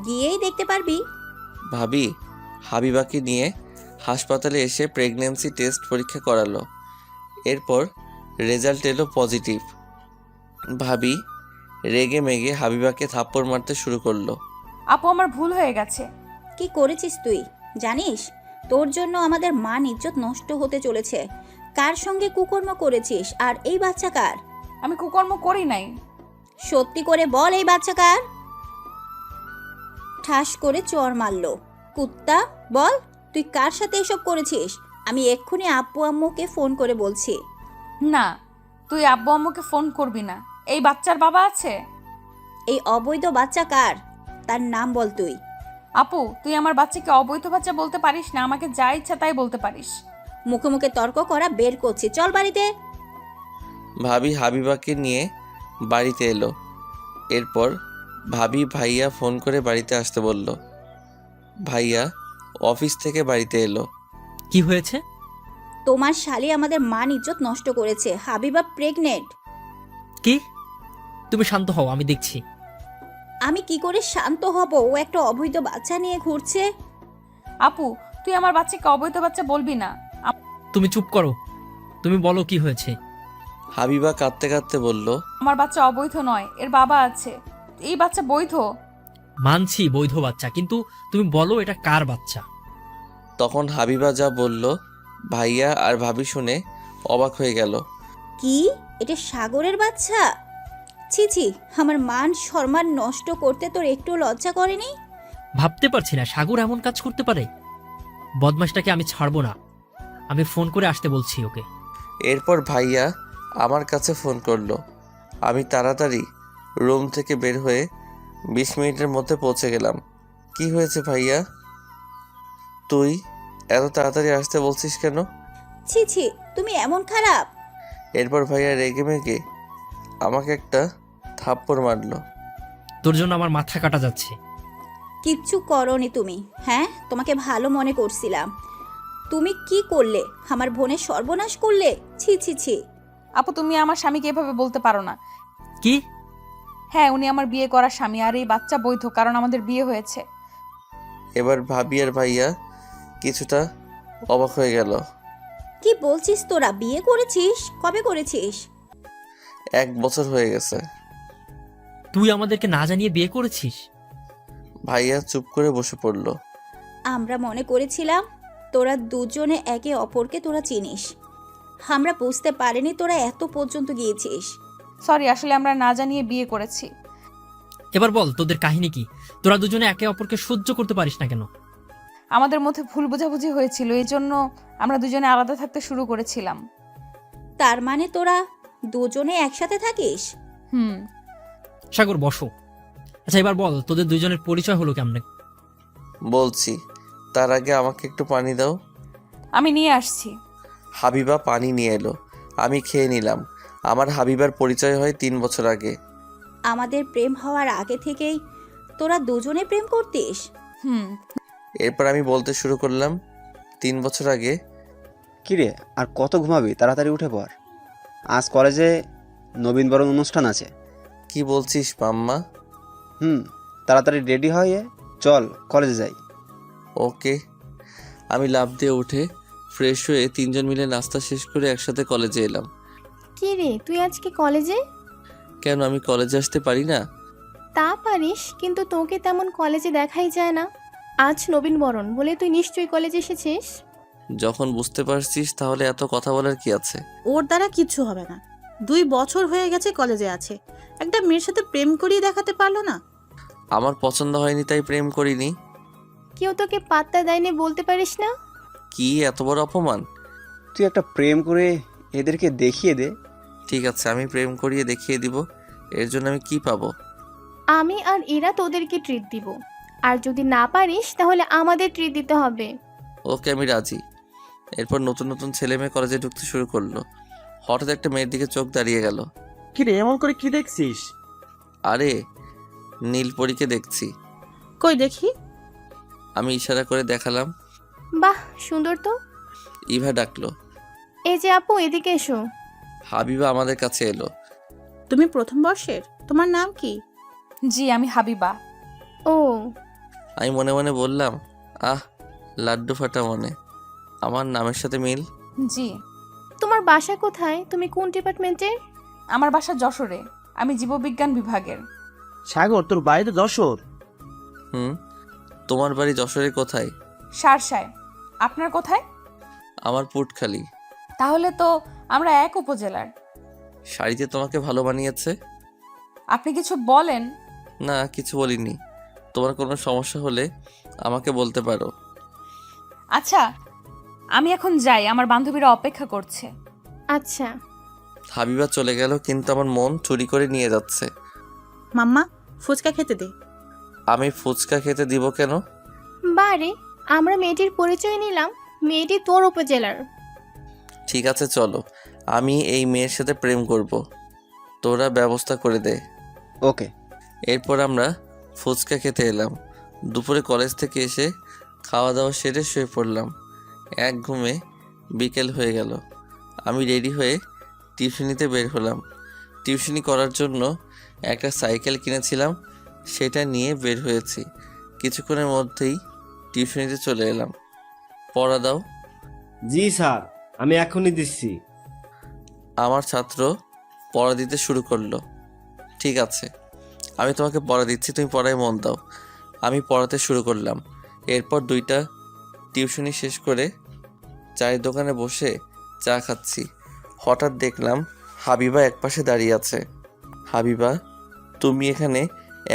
গিয়েই দেখতে পারবি। ভাবি হাবিবাকে নিয়ে হাসপাতালে এসে প্রেগন্যান্সি টেস্ট পরীক্ষা করালো। এরপর রেজাল্ট এলো পজিটিভ। ভাবি রেগে মেগে হাবিবাকে থাপ্পড় মারতে শুরু করলো। আপু আমার ভুল হয়ে গেছে। কি করেছিস তুই জানিস? তোর জন্য আমাদের মান ইজ্জত নষ্ট হতে চলেছে। কার সঙ্গে কুকর্ম করেছিস? আর এই বাচ্চা কার? আমি কুকর্ম করি নাই। সত্যি করে বল, এই বাচ্চা কার? ঠাস করে চর মারলো। কুত্তা, বল তুই কার সাথে এসব করেছিস? আমি এক্ষুনি আব্বু আম্মুকে ফোন করে বলছি। না, তুই আব্বু আম্মুকে ফোন করবি না। এই বাচ্চার বাবা আছে। এই অবৈধ বাচ্চা কার? তার নাম বল তুই। আপু তুই আমার বাচ্চাকে অবৈধ বাচ্চা বলতে পারিস না। আমাকে যা ইচ্ছা তাই বলতে পারিস। মুখে মুখে তর্ক করা বের করছি, চল বাড়িতে। ভাবি হাবিবাকে নিয়ে বাড়িতে এলো। এরপর ভাবি ভাইয়া ফোন করে বাড়িতে আসতে বলল। ভাইয়া অফিস থেকে বাড়িতে এলো। কি হয়েছে? তোমার শালি আমাদের মান ইজ্জত নষ্ট করেছে। হাবিবা প্রেগনেন্ট। কি? তুমি শান্ত হও, আমি দেখছি। আমি কি করে শান্ত হব? ও একটা অবৈধ বাচ্চা নিয়ে ঘুরছে। আপু তুই আমার বাচ্চাকে অবৈধ বাচ্চা বলবি না। তুমি চুপ করো, তুমি বলো কি হয়েছে। হাবিবা কাঁদতে কাঁদতে বলল, আমার বাচ্চা অবৈধ নয়, এর বাবা আছে। এই বাচ্চা বৈধ। মানছি বৈধ বাচ্চা, কিন্তু তুমি বলো এটা কার বাচ্চা। তখন হাবিবা যা বলল ভাইয়া আর ভাবি শুনে অবাক হয়ে গেল। কি? এটা সাগরের বাচ্চা? ছি ছি, আমার মান সম্মান নষ্ট করতে তোর একটু লজ্জা করেনি? ভাবতে পারছি না সাগর এমন কাজ করতে পারে। বদমাশটাকে আমি ছাড়বো না। আমি ফোন করে আসতে বলছি ওকে। এরপর ভাইয়া আমার কাছে ফোন করলো। আমি তাড়াতাড়ি রুম থেকে বের হয়ে 20 মিনিটের মধ্যে পৌঁছে গেলাম। কি হয়েছে ভাইয়া? তুই এত তাড়াতাড়ি আসতে বলছিস কেন? ছি ছি, তুমি এমন খারাপ? এরপর ভাইয়া রেগে মেগে আমাকে একটা থাপ্পড় মারলো। তোর জন্য আমার মাথা কাটা যাচ্ছে। কিচ্ছু করনি তুমি। হ্যাঁ, তোমাকে ভালো মনে করছিলাম। তুমি কি করলে? আমার বোনের সর্বনাশ করলে। ছি ছি ছি। আপু তুমি আমার স্বামীকে এভাবে বলতে পারো না। কি? হ্যাঁ, উনি আমার বিয়ে করা স্বামী, আর এই বাচ্চা বৈধ, কারণ আমাদের বিয়ে হয়েছে। এবার ভাবি আর ভাইয়া কিছুটা অবাক হয়ে গেল। কি বলছিস তোরা? বিয়ে করেছিস? কবে করেছিস? 1 বছর হয়ে গেছে। তুই আমাদেরকে না জানিয়ে বিয়ে করেছিস? ভাইয়া চুপ করে বসে পড়ল। আমরা মনে করেছিলাম তোরা দুজনে একে অপরকে তোরা চিনিস। আমরা বুঝতে পারিনি তোরা এত পর্যন্ত গিয়েছিস। সরি, আসলে আমরা না জানিয়ে বিয়ে করেছি। এবার বল তোদের কাহিনী কি? তোরা দুজনে একে অপরকে সহ্য করতে পারিস না কেন? আমাদের মধ্যে ভুল বোঝাবুঝি হয়েছিল, এই জন্য আমরা দুজনে আলাদা থাকতে শুরু করেছিলাম। তার মানে তোরা দুজনে একসাথে থাকিস? হুম। সাগর বসো। আচ্ছা এবার বল, তোদের দুইজনের পরিচয় হলো কেমনে? বলছি, তার আগে আমাকে একটু পানি দাও। আমি নিয়ে আসছি। হাবিবা পানি নিয়ে এলো, আমি খেয়ে নিলাম। আমার হাবিবার পরিচয় হয় 3 বছর আগে। আমাদের প্রেম হওয়ার আগে থেকেই তোরা দুজনে প্রেম করতিস? হুম। এরপর আমি বলতে শুরু করলাম, 3 বছর আগে। কিরে, আর কত ঘুমাবি? তাড়াতাড়ি উঠে পড়, আজ কলেজে নবীনবরণ অনুষ্ঠান আছে। কি বলছিস মাম্মা? তাড়াতাড়ি রেডি হয়ে চল কলেজে যাই। ওকে। আমি লাফ দিয়ে উঠে ফ্রেশ হয়ে 3জন মিলে নাস্তা শেষ করে একসাথে কলেজে এলাম। কি রে, তুই আজকে কলেজে? কেন, আমি কলেজে আসতে পারি না? তা পারিস, কিন্তু তোকে তেমন কলেজে দেখাই যায় না। আজ নবীনবরণ বলে তুই নিশ্চয়ই কলেজে এসেছিস। যখন বুঝতে পারছিস তাহলে এত কথা বলার কি আছে? ওর দ্বারা কিচ্ছু হবে না। 2 বছর হয়ে গেছে কলেজে আছে, একটা মেয়ের সাথে প্রেম করিয়ে দেখাতে পারলো না। আমার পছন্দ হয়নি তাই প্রেম করিনি। কেউ তোকে পাত্তা দেয়নি বলতে পারিস না? কি এত বড় অপমান? তুই একটা প্রেম করে এদেরকে দেখিয়ে দে। ঠিক আছে, আমি প্রেম করিয়ে দেখিয়ে দিব। এর জন্য আমি কি পাবো? আমি আর এরা তোদেরকে ট্রিট দিব, আর যদি না পারিস তাহলে আমাদের ট্রিট দিতে হবে। ওকে, আমি রাজি। এরপর নতুন নতুন ছেলে মেয়ে কলেজে ঢুকতে শুরু করলো। হঠাৎ একটা মেয়ের দিকে চোখ দাঁড়িয়ে গেল। কি রে, এমন করে কি দেখছিস? আরে, নীলপরীকে দেখছি। কই দেখি। আমি ইশারা করে দেখালাম। বাহ, সুন্দর তো। ইভা ডাকলো। এই যে আপু, এদিকে এসো। হাবিবা আমাদের কাছে এলো। তুমি প্রথম বর্ষের? তোমার নাম কি? জি, আমি হাবিবা। ও, আমি মনে মনে বললাম, আহ, লাড্ডু ফাটা মনে। আমার নামের সাথে মিল। জি। তোমার বাসা কোথায়? তুমি কোন ডিপার্টমেন্টের? আমার বাসা যশোরে, আমি জীববিজ্ঞান বিভাগের। সাগর, তোর বাড়ি তো যশোর। তোমার বাড়ি যশোরে কোথায়? শার্শায়। আপনার কোথায়? আমার পুটখালি। তাহলে তো আমরা এক উপজেলার। শাড়িতে তোমাকে ভালো মানিয়েছে। আপনি কিছু বলেন? না, কিছু বলিনি। তোমার কোনো সমস্যা হলে আমাকে বলতে পারো। আচ্ছা, আমি এখন যাই, আমার বান্ধবীরা অপেক্ষা করছে। আচ্ছা। হাবিবা চলে গেল, কিন্তু আমার মন চুরি করে নিয়ে যাচ্ছে। মাম্মা, ফুচকা খেতে দে। আমি ফুচকা খেতে দিব কেন? বারে, আমরা মেয়েটির পরিচয় নিলাম, মেয়েটি তোর উপজেলার। ঠিক আছে চলো, আমি এই মেয়ের সাথে প্রেম করব। তোরা ব্যবস্থা করে দে। ওকে। এরপর আমরা ফুচকা খেতে এলাম। দুপুরে কলেজ থেকে এসে খাওয়া দাওয়া সেরে শুয়ে পড়লাম। এক ঘুমে বিকেল হয়ে গেল। আমি রেডি হয়ে টিউশনিতে বের হলাম। টিউশনি করার জন্য একটা সাইকেল কিনেছিলাম, সেটা নিয়ে বের হয়েছি। কিছুক্ষণের মধ্যেই টিউশনিতে চলে এলাম। পড়া দাও। জি স্যার, আমি এখনই দিচ্ছি। আমার ছাত্র পড়া দিতে শুরু করলো। ঠিক আছে, আমি তোমাকে পড়া দিচ্ছি, তুমি পড়ায় মন দাও। আমি পড়াতে শুরু করলাম। এরপর 2টা টিউশনি শেষ করে চায়ের দোকানে বসে চা খাচ্ছি। হঠাৎ দেখলাম হাবিবা একপাশে দাঁড়িয়ে আছে। হাবিবা, তুমি এখানে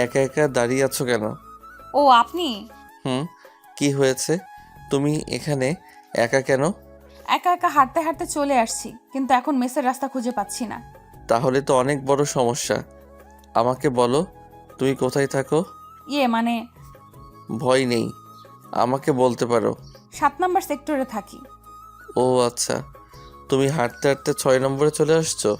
একা একা দাঁড়িয়ে আছো কেন? ও, আপনি? কি হয়েছে? তুমি এখানে একা কেন? একা একা হাঁটতে হাঁটতে চলে আসছি, কিন্তু এখন মেসের রাস্তা খুঁজে পাচ্ছি না। তাহলে তো অনেক বড় সমস্যা। আমাকে বলো, তুমি কোথায় থাকো? মানে ভয় নেই, আমাকে বলতে পারো। 7 নম্বর সেক্টরে থাকি। ও আচ্ছা, তুমি হাঁটতে হাঁটতে 6 নম্বরে চলে আসছো?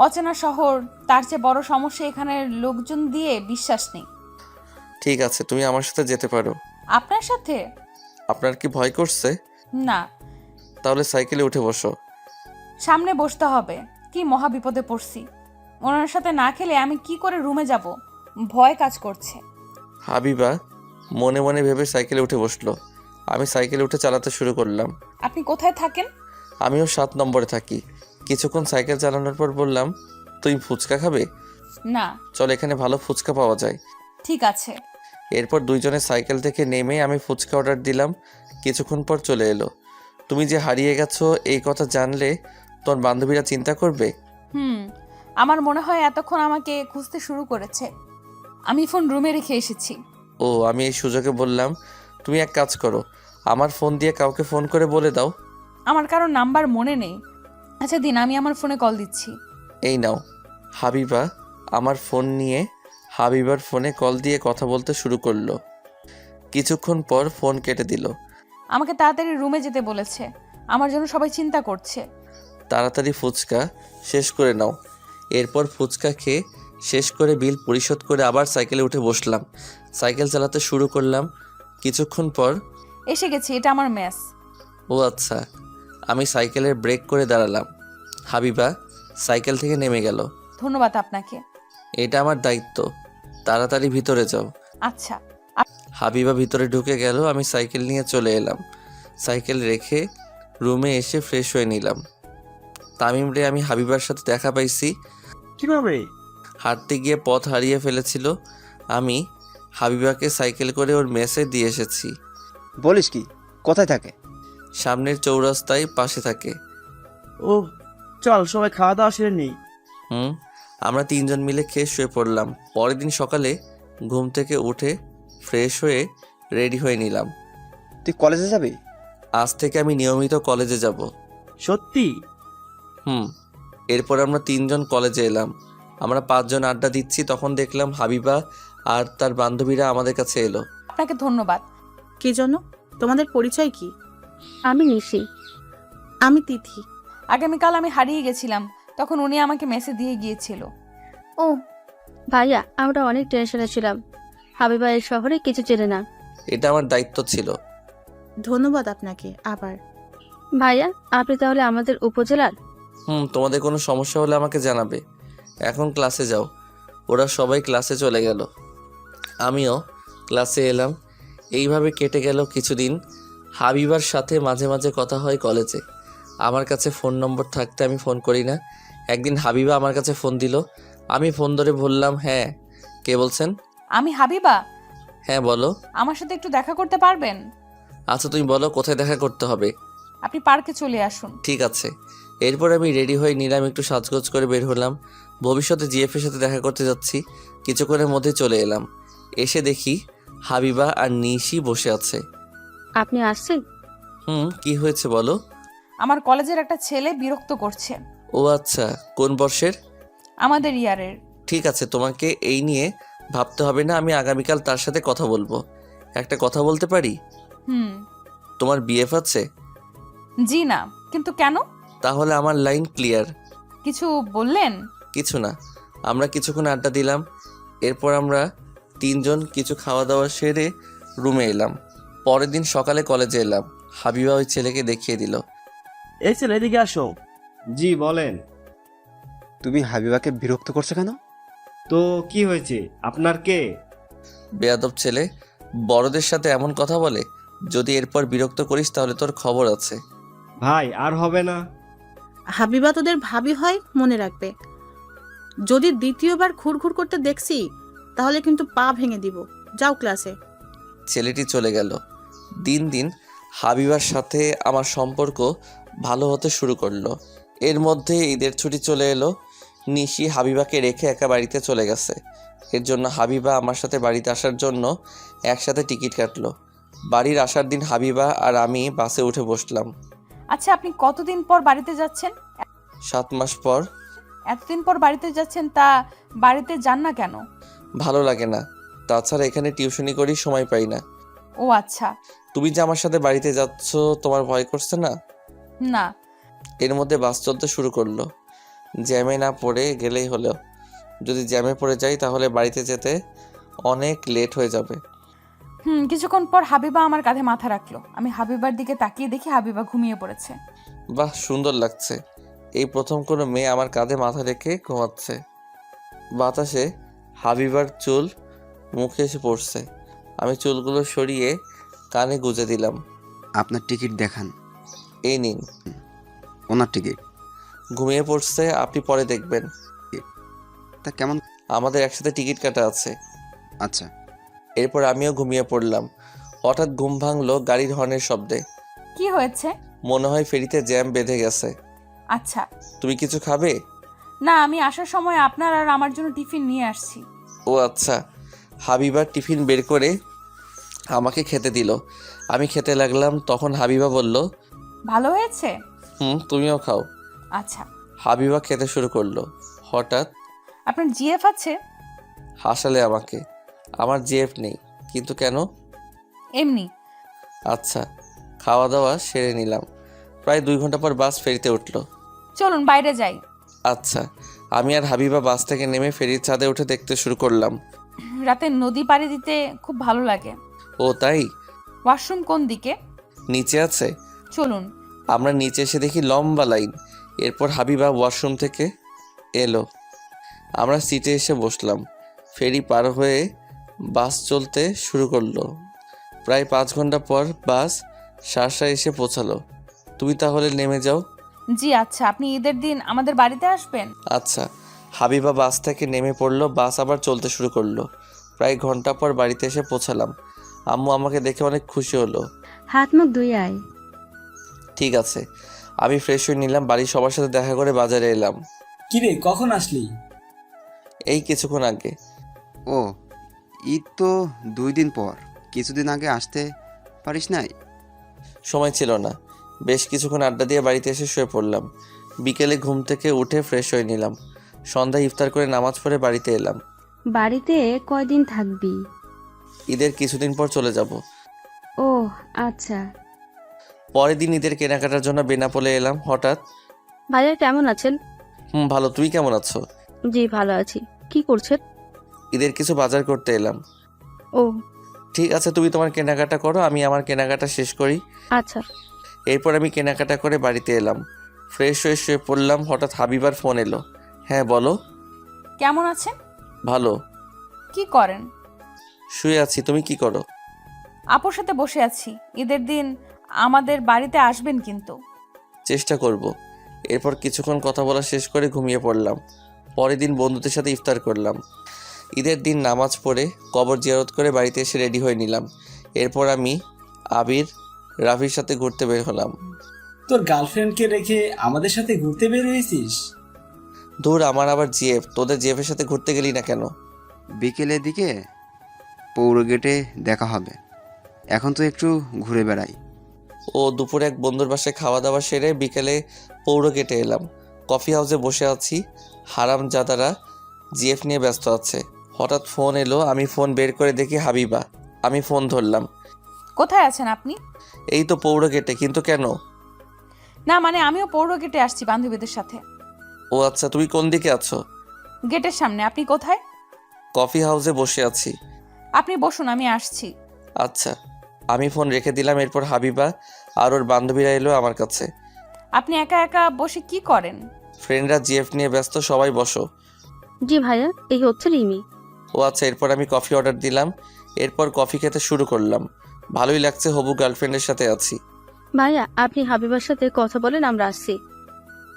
অচেনা শহর, তার চেয়ে বড় সমস্যা এখানের লোকজন দিয়ে বিশ্বাস নেই। ঠিক আছে, তুমি আমার সাথে যেতে পারো। আপনার সাথে? আপনার কি ভয় করছে? না। তাহলে সাইকেলে উঠে বসো। সামনে বসতে হবে, কি মহা বিপদে পড়ছি। ওনার সাথে না খেলে আমি কি করে রুমে যাব, ভয় কাজ করছে। হাবিবা মনে মনে ভেবে সাইকেলে উঠে বসলো। আমি সাইকেলে উঠে চালাতে শুরু করলাম। আপনি কোথায় থাকেন? আমিও 7 নম্বরে থাকি। কিছুক্ষণ সাইকেল চালানোর পর বললাম, তুমি ফুচকা খাবে? না। চল, এখানে ভালো ফুচকা পাওয়া যায়। ঠিক আছে। এরপর 2 জনে সাইকেল থেকে নেমে আমি ফুচকা অর্ডার দিলাম। কিছুক্ষণ পর চলে এলো। তুমি যে হারিয়ে গেছো এই কথা জানলে তোর বান্ধবীরা চিন্তা করবে। আমার মনে হয় এতক্ষণ আমাকে খুঁজতে শুরু করেছে। আমি ফোন রুমে রেখে এসেছি। ও, আমি এই সুযোগে বললাম, তুমি এক কাজ করো, আমার ফোন দিয়ে কাউকে ফোন করে বলে দাও। আমার কারো নাম্বার মনে নেই। আচ্ছা দিন, আমি আমার ফোনে কল দিচ্ছি। এই নাও। হাবিবা আমার ফোন নিয়ে হাবিবার ফোনে কল দিয়ে কথা বলতে শুরু করলো। কিছুক্ষণ পর ফোন কেটে দিল। আমাকে তাড়াতাড়ি রুমে যেতে বলেছে, আমার জন্য সবাই চিন্তা করছে। তাড়াতাড়ি ফুচকা শেষ করে নাও। এরপর ফুচকা খেয়ে শেষ করে বিল পরিশোধ করে আবার সাইকেলে উঠে বসলাম। সাইকেল চালাতে শুরু করলাম। কিছুক্ষণ পর এসে গেছি, এটা আমার মেস। ও আচ্ছা। আমি সাইকেলের ব্রেক করে দাঁড়ালাম। হাবিবা সাইকেল থেকে নেমে গেল। ধন্যবাদ আপনাকে। এটা আমার দায়িত্ব, তাড়াতাড়ি ভিতরে যাও। আচ্ছা। হাবিবা ভিতরে ঢুকে গেল। আমি সাইকেল নিয়ে চলে এলাম। সাইকেল রেখে রুমে এসে ফ্রেশ হয়ে নিলাম। তামিম রে আমি হাবিবার সাথে দেখা পাইছি। কিভাবে? হাঁটতে গিয়ে পথ হারিয়ে ফেলেছিল। আমি হাবিবাকে সাইকেল করে ওর মেসে দিয়ে এসেছি। বলিস কি? কোথায় থাকে? সামনের চৌরাস্তায় পাশে থাকে। ও চল সবাই খাওয়া দাওয়া সেরে নেই। আমরা তিনজন মিলে খেয়ে শুয়ে পড়লাম। পরের দিন সকালে ঘুম থেকে উঠে ফ্রেশ হয়ে রেডি হয়ে নিলাম। তুই কলেজে যাবি? আজ থেকে আমি নিয়মিত কলেজে যাব। সত্যি? এরপর আমরা তিনজন কলেজে এলাম। আমরা 5 জন আড্ডা দিচ্ছি, তখন দেখলাম হাবিবা আর তার বান্ধবীরা আমাদের কাছে এলো। আপনাকে ধন্যবাদ। কি জন্য? তোমাদের পরিচয় কি? আমি নিশি। আমি তিথি। আগামীকাল আমি হারিয়ে গেছিলাম, তখন উনি আমাকে মেসেজ দিয়ে গিয়েছিল। ও ভাইয়া, আমরা অনেক টেনশনে ছিলাম। হাবিবা এই শহরে কিছু চেনে না। এটা আমার দায়িত্ব ছিল। ধন্যবাদ আপনাকে আবার। ভাইয়া, আপনি তাহলে আমাদের উপজেলার? তোমাদের কোনো সমস্যা হলে আমাকে জানাবে। এখন ক্লাসে যাও। ওরা সবাই ক্লাসে চলে গেল। আমিও ক্লাসে এলাম। এইভাবে কেটে গেল কিছুদিন। হাবিবার সাথে মাঝে মাঝে কথা হয় কলেজে। আমার কাছে ফোন নম্বর থাকতে আমি ফোন করি না। একদিন হাবিবা আমার কাছে ফোন দিল। আমি ফোন ধরে বললাম, হ্যাঁ, কে বলছেন? আমি হাবিবা। হ্যাঁ বলো। আমার সাথে একটু দেখা করতে পারবেন? আচ্ছা তুমি বলো কোথায় দেখা করতে হবে। আপনি পার্কে চলে আসুন। ঠিক আছে। এরপর আমি রেডি হয়ে নিলাম, একটু সাজগোজ করে বের হলাম। ভবিষ্যতে জিএফের সাথে দেখা করতে যাচ্ছি। কিছুক্ষণের মধ্যে চলে এলাম। এসে দেখি হাবিবা আর নিশি বসে আছে। আপনি আসছেন? কি হয়েছে বলো। আমার কলেজের একটা ছেলে বিরক্ত করছে। ও আচ্ছা, কোন বর্ষের? আমাদের ইয়ারের। ঠিক আছে, তোমাকে এই নিয়ে ভাবতে হবে না। আমি আগামীকাল তার সাথে কথা বলবো। একটা কথা বলতে পারি? তোমার বিএফ আছে? জি না। কিন্তু কেন? তাহলে আমার লাইন ক্লিয়ার। কিছু বললেন? কিছু না। আমরা কিছুক্ষণ আড্ডা দিলাম। এরপর আমরা তিনজন কিছু খাওয়া দাওয়া সেরে রুমে এলাম। পরের দিন সকালে কলেজে এলাম। হাবিবা ওই ছেলেকে দেখিয়ে দিল। এই ছেলে, এদিকে আসো। জি বলেন। তুমি হাবিবাকে বিরক্ত করছো কেন? তো কি হয়েছে? আপনার কে? বেয়াদব ছেলে, বড়দের সাথে এমন কথা বলে। যদি এরপর বিরক্ত করিস তাহলে তোর খবর আছে। ভাই আর হবে না। হাবিবা তোদের ভাবি হয়, মনে রাখবে। যদি দ্বিতীয়বার ঘুরঘুর করতে দেখছি তাহলে কিন্তু পা ভেঙে দিব। যাও ক্লাসে। ছেলেটি চলে গেল। দিন দিন হাবিবার সাথে আমার সম্পর্ক ভালো হতে শুরু করলো। এর মধ্যে ঈদের ছুটি চলে এলো। নিশি হাবিবাকে রেখে একা বাড়িতে চলে গেছে। এর জন্য হাবিবা আমার সাথে বাড়িতে আসার জন্য একসাথে টিকিট কাটলো। বাড়ির আসার দিন হাবিবা আর আমি বাসে উঠে বসলাম। আচ্ছা, আপনি কতদিন পর বাড়িতে যাচ্ছেন? 7 মাস পর। এতদিন পর বাড়িতে যাচ্ছেন, তা বাড়িতে যান না কেন? ভালো লাগে না। তাছাড়া এখানে টিউশনি করি, সময় পাই না। ও আচ্ছা। তুমি যে আমার সাথে বাড়িতে যাচ্ছ, তোমার ভয় করছে না? না। এর মধ্যে বাস চলতে শুরু করলো। জ্যামে না পড়ে গেলেই হলো। যদি জ্যামে পড়ে যাই তাহলে বাড়িতে যেতে অনেক লেট হয়ে যাবে। কিছুক্ষণ পর হাবিবা আমার কাঁধে মাথা রাখলো। আমি হাবিবার দিকে তাকিয়ে দেখি হাবিবা ঘুমিয়ে পড়েছে। বাহ, সুন্দর লাগছে। এই প্রথম কোনো মেয়ে আমার কাঁধে মাথা রেখে ঘুমাচ্ছে। বাতাসে হাবিবার চুল মুখে এসে পড়ছে। আমি চুলগুলো সরিয়ে কানে গুজে দিলাম। আপনার টিকিট দেখান। এই নিন। ওনার টিকিট। ঘুমিয়ে পড়ছে, আপনি পরে দেখবেন। তা কেমন? আমাদের একসাথে টিকিট কাটা আছে। আচ্ছা। এরপর আমিও ঘুমিয়ে পড়লাম। হঠাৎ ঘুম ভাঙলো গাড়ির হর্নের শব্দে। কি হয়েছে? মনে হয় ফেরিতে জ্যাম বেঁধে গেছে। আচ্ছা। তুমি কিছু খাবে? না, আমি আসার সময় আপনার আর আমার জন্য টিফিন নিয়ে আসছি। ও আচ্ছা। হাবিবার টিফিন বের করে আমাকে খেতে দিল। আমি খেতে লাগলাম। তখন হাবিবা বলল, ভালো হয়েছে? তুমিও খাও। আচ্ছা। হাবিবা খেতে শুরু করলো। হঠাৎ, আপনার জিএফ আছে? হাসালে আমাকে। আমার জিএফ নেই, কিন্তু কেন? এমনি। আচ্ছা, খাওয়া দাওয়া সেরে নিলাম। প্রায় 2 ঘন্টা পর বাস ফেরিতে উঠলো। চলুন বাইরে যাই। আচ্ছা, আমি আর হাবিবা বাস থেকে নেমে ফেরির ছাদে উঠে দেখতে শুরু করলাম। রাতে নদী পাড়ি দিতে খুব ভালো লাগে। ও তাই? ওয়াশরুম কোন দিকে? নিচে আছে। চলুন। আমরা নিচে এসে দেখি লম্বা লাইন। এরপর হাবিবা ওয়াশরুম থেকে এলো। আমরা সিটে এসে বসলাম। ফেরি পার হয়ে বাস চলতে শুরু করলো। প্রায় 5 ঘন্টা পর বাস শার্শা এসে পৌঁছালো। তুমি তাহলে নেমে যাও। জি আচ্ছা, আপনি ঈদের দিন আমাদের বাড়িতে আসবেন? আচ্ছা। হাবিবা বাস থেকে নেমে পড়লো। বাস আবার চলতে শুরু করলো। প্রায় ঘন্টা পর বাড়িতে এসে পৌঁছালাম। আম্মু আমাকে দেখে অনেক খুশি হলো। হাত মুখ ধুয়ে আয়। ঠিক আছে। আমি ফ্রেশ হয়ে নিলাম। বাড়ির সবার সাথে দেখা করে বাজারে এলাম। কিরে, কখন আসলি? এই কিছুক্ষণ আগে। ও, ঈদ তো 2 দিন পর, কিছুদিন আগে আসতে পারিস নাই? সময় ছিল না। বেশ কিছুক্ষণ আড্ডা দিয়ে বাড়িতে এসে শুয়ে পড়লাম। বিকেলে ঘুম থেকে উঠে ফ্রেশ হয়ে নিলাম। সন্ধ্যায় ইফতার করে নামাজ পড়ে বাড়িতে এলাম। বাড়িতে কয়দিন থাকবি? ঈদের কিছুদিন পর চলে যাব। ও আচ্ছা। পরের দিন ঈদের কেনাকাটার জন্য বেনাপোলে এলাম। হঠাৎ। ভাইয়া কেমন আছেন? ভালো। তুই কেমন আছো? জি ভালো আছি। কি করছেন? ঈদের কিছু বাজার করতে এলাম। ও ঠিক আছে, তুমি তোমার কেনাকাটা করো, আমি আমার কেনাকাটা শেষ করি। আচ্ছা। এরপর আমি কেনাকাটা করে বাড়িতে এলাম। ফ্রেশ হয়ে শুয়ে পড়লাম। হঠাৎ হাবিবার ফোন এলো। হ্যাঁ বলো। কেমন আছেন? ভালো। কি করেন? শুয়ে আছি। তুমি কি করো? আপুর সাথে বসে আছি। ঈদের দিন আমাদের বাড়িতে আসবেন কিন্তু। চেষ্টা করব। এরপর কিছুক্ষণ কথা বলা শেষ করে ঘুমিয়ে পড়লাম। পরের দিন বন্ধুদের সাথে ইফতার করলাম। ঈদের দিন নামাজ পড়ে কবর জিয়ারত করে বাড়িতে এসে রেডি হয়ে নিলাম। এরপর আমি আবির রাফির সাথে ঘুরতে বের হলাম। তোর গার্লফ্রেন্ডকে রেখে আমাদের সাথে ঘুরতে বের হয়েছিস? দূর, আমার আবার জিএফ। তোদের জিএফের সাথে ঘুরতে গেলি না কেন? বিকেলের দিকে পৌর গেটে দেখা হবে, এখন তো একটু ঘুরে বেড়াই। ও, দুপুরে এক বন্ধুর বাসায় খাওয়া দাওয়া সেরে বিকেলে পৌর গেটে এলাম। কফি হাউসে বসে আছি। হারামজাদারা জিএফ নিয়ে ব্যস্ত আছে। হঠাৎ ফোন এলো। আমি ফোন বের করে দেখি হাবিবা। আমি ফোন ধরলাম। কোথায় আছেন আপনি? এই তো পৌর গেটে। কিন্তু কেন? না মানে আমিও পৌর গেটে আসছি বান্ধবীদের সাথে। ও আচ্ছা, তুমি কোন দিকে আছো? গেটের সামনে। আপনি কোথায়? কফি হাউসে বসে আছি। আপনি বসুন, আমি আসছি। আচ্ছা। আমি ফোন রেখে দিলাম। এরপর হাবিবা আর ওর বান্ধবীরা এলো আমার কাছে। আপনি একা একা বসে কি করেন? ফ্রেন্ডরা জিএফ নিয়ে ব্যস্ত, সবাই বসো। জি ভাইয়া, এই হচ্ছে রিমি। ও আচ্ছা। এরপর আমি কফি অর্ডার দিলাম। এরপর কফি খেতে শুরু করলাম। ভালোই লাগছে, হবু গার্লফ্রেন্ডের সাথে আছি। ভাইয়া আপনি হাবিবার সাথে কথা বলেন, আমরা আসছি।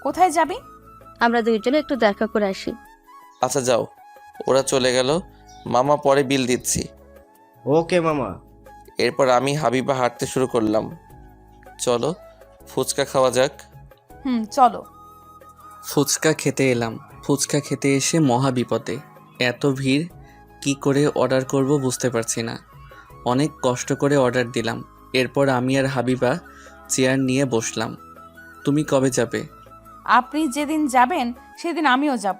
কোথায় যাবি? আমরা দুইজনে একটু দেখা করে আসি। আচ্ছা যাও। ওরা চলে গেল। মামা পরে বিল দিচ্ছি। ওকে মামা। এরপর আমি হাবিবা হাঁটতে শুরু করলাম। চলো ফুচকা খাওয়া যাক। চলো। ফুচকা খেতে এলাম। ফুচকা খেতে এসে মহা বিপদে। এত ভিড়, কি করে অর্ডার করব বুঝতে পারছি না। অনেক কষ্ট করে অর্ডার দিলাম। এরপর আমি আর হাবিবা চেয়ার নিয়ে বসলাম। তুমি কবে যাবে? আপনি যেদিন যাবেন সেদিন আমিও যাব।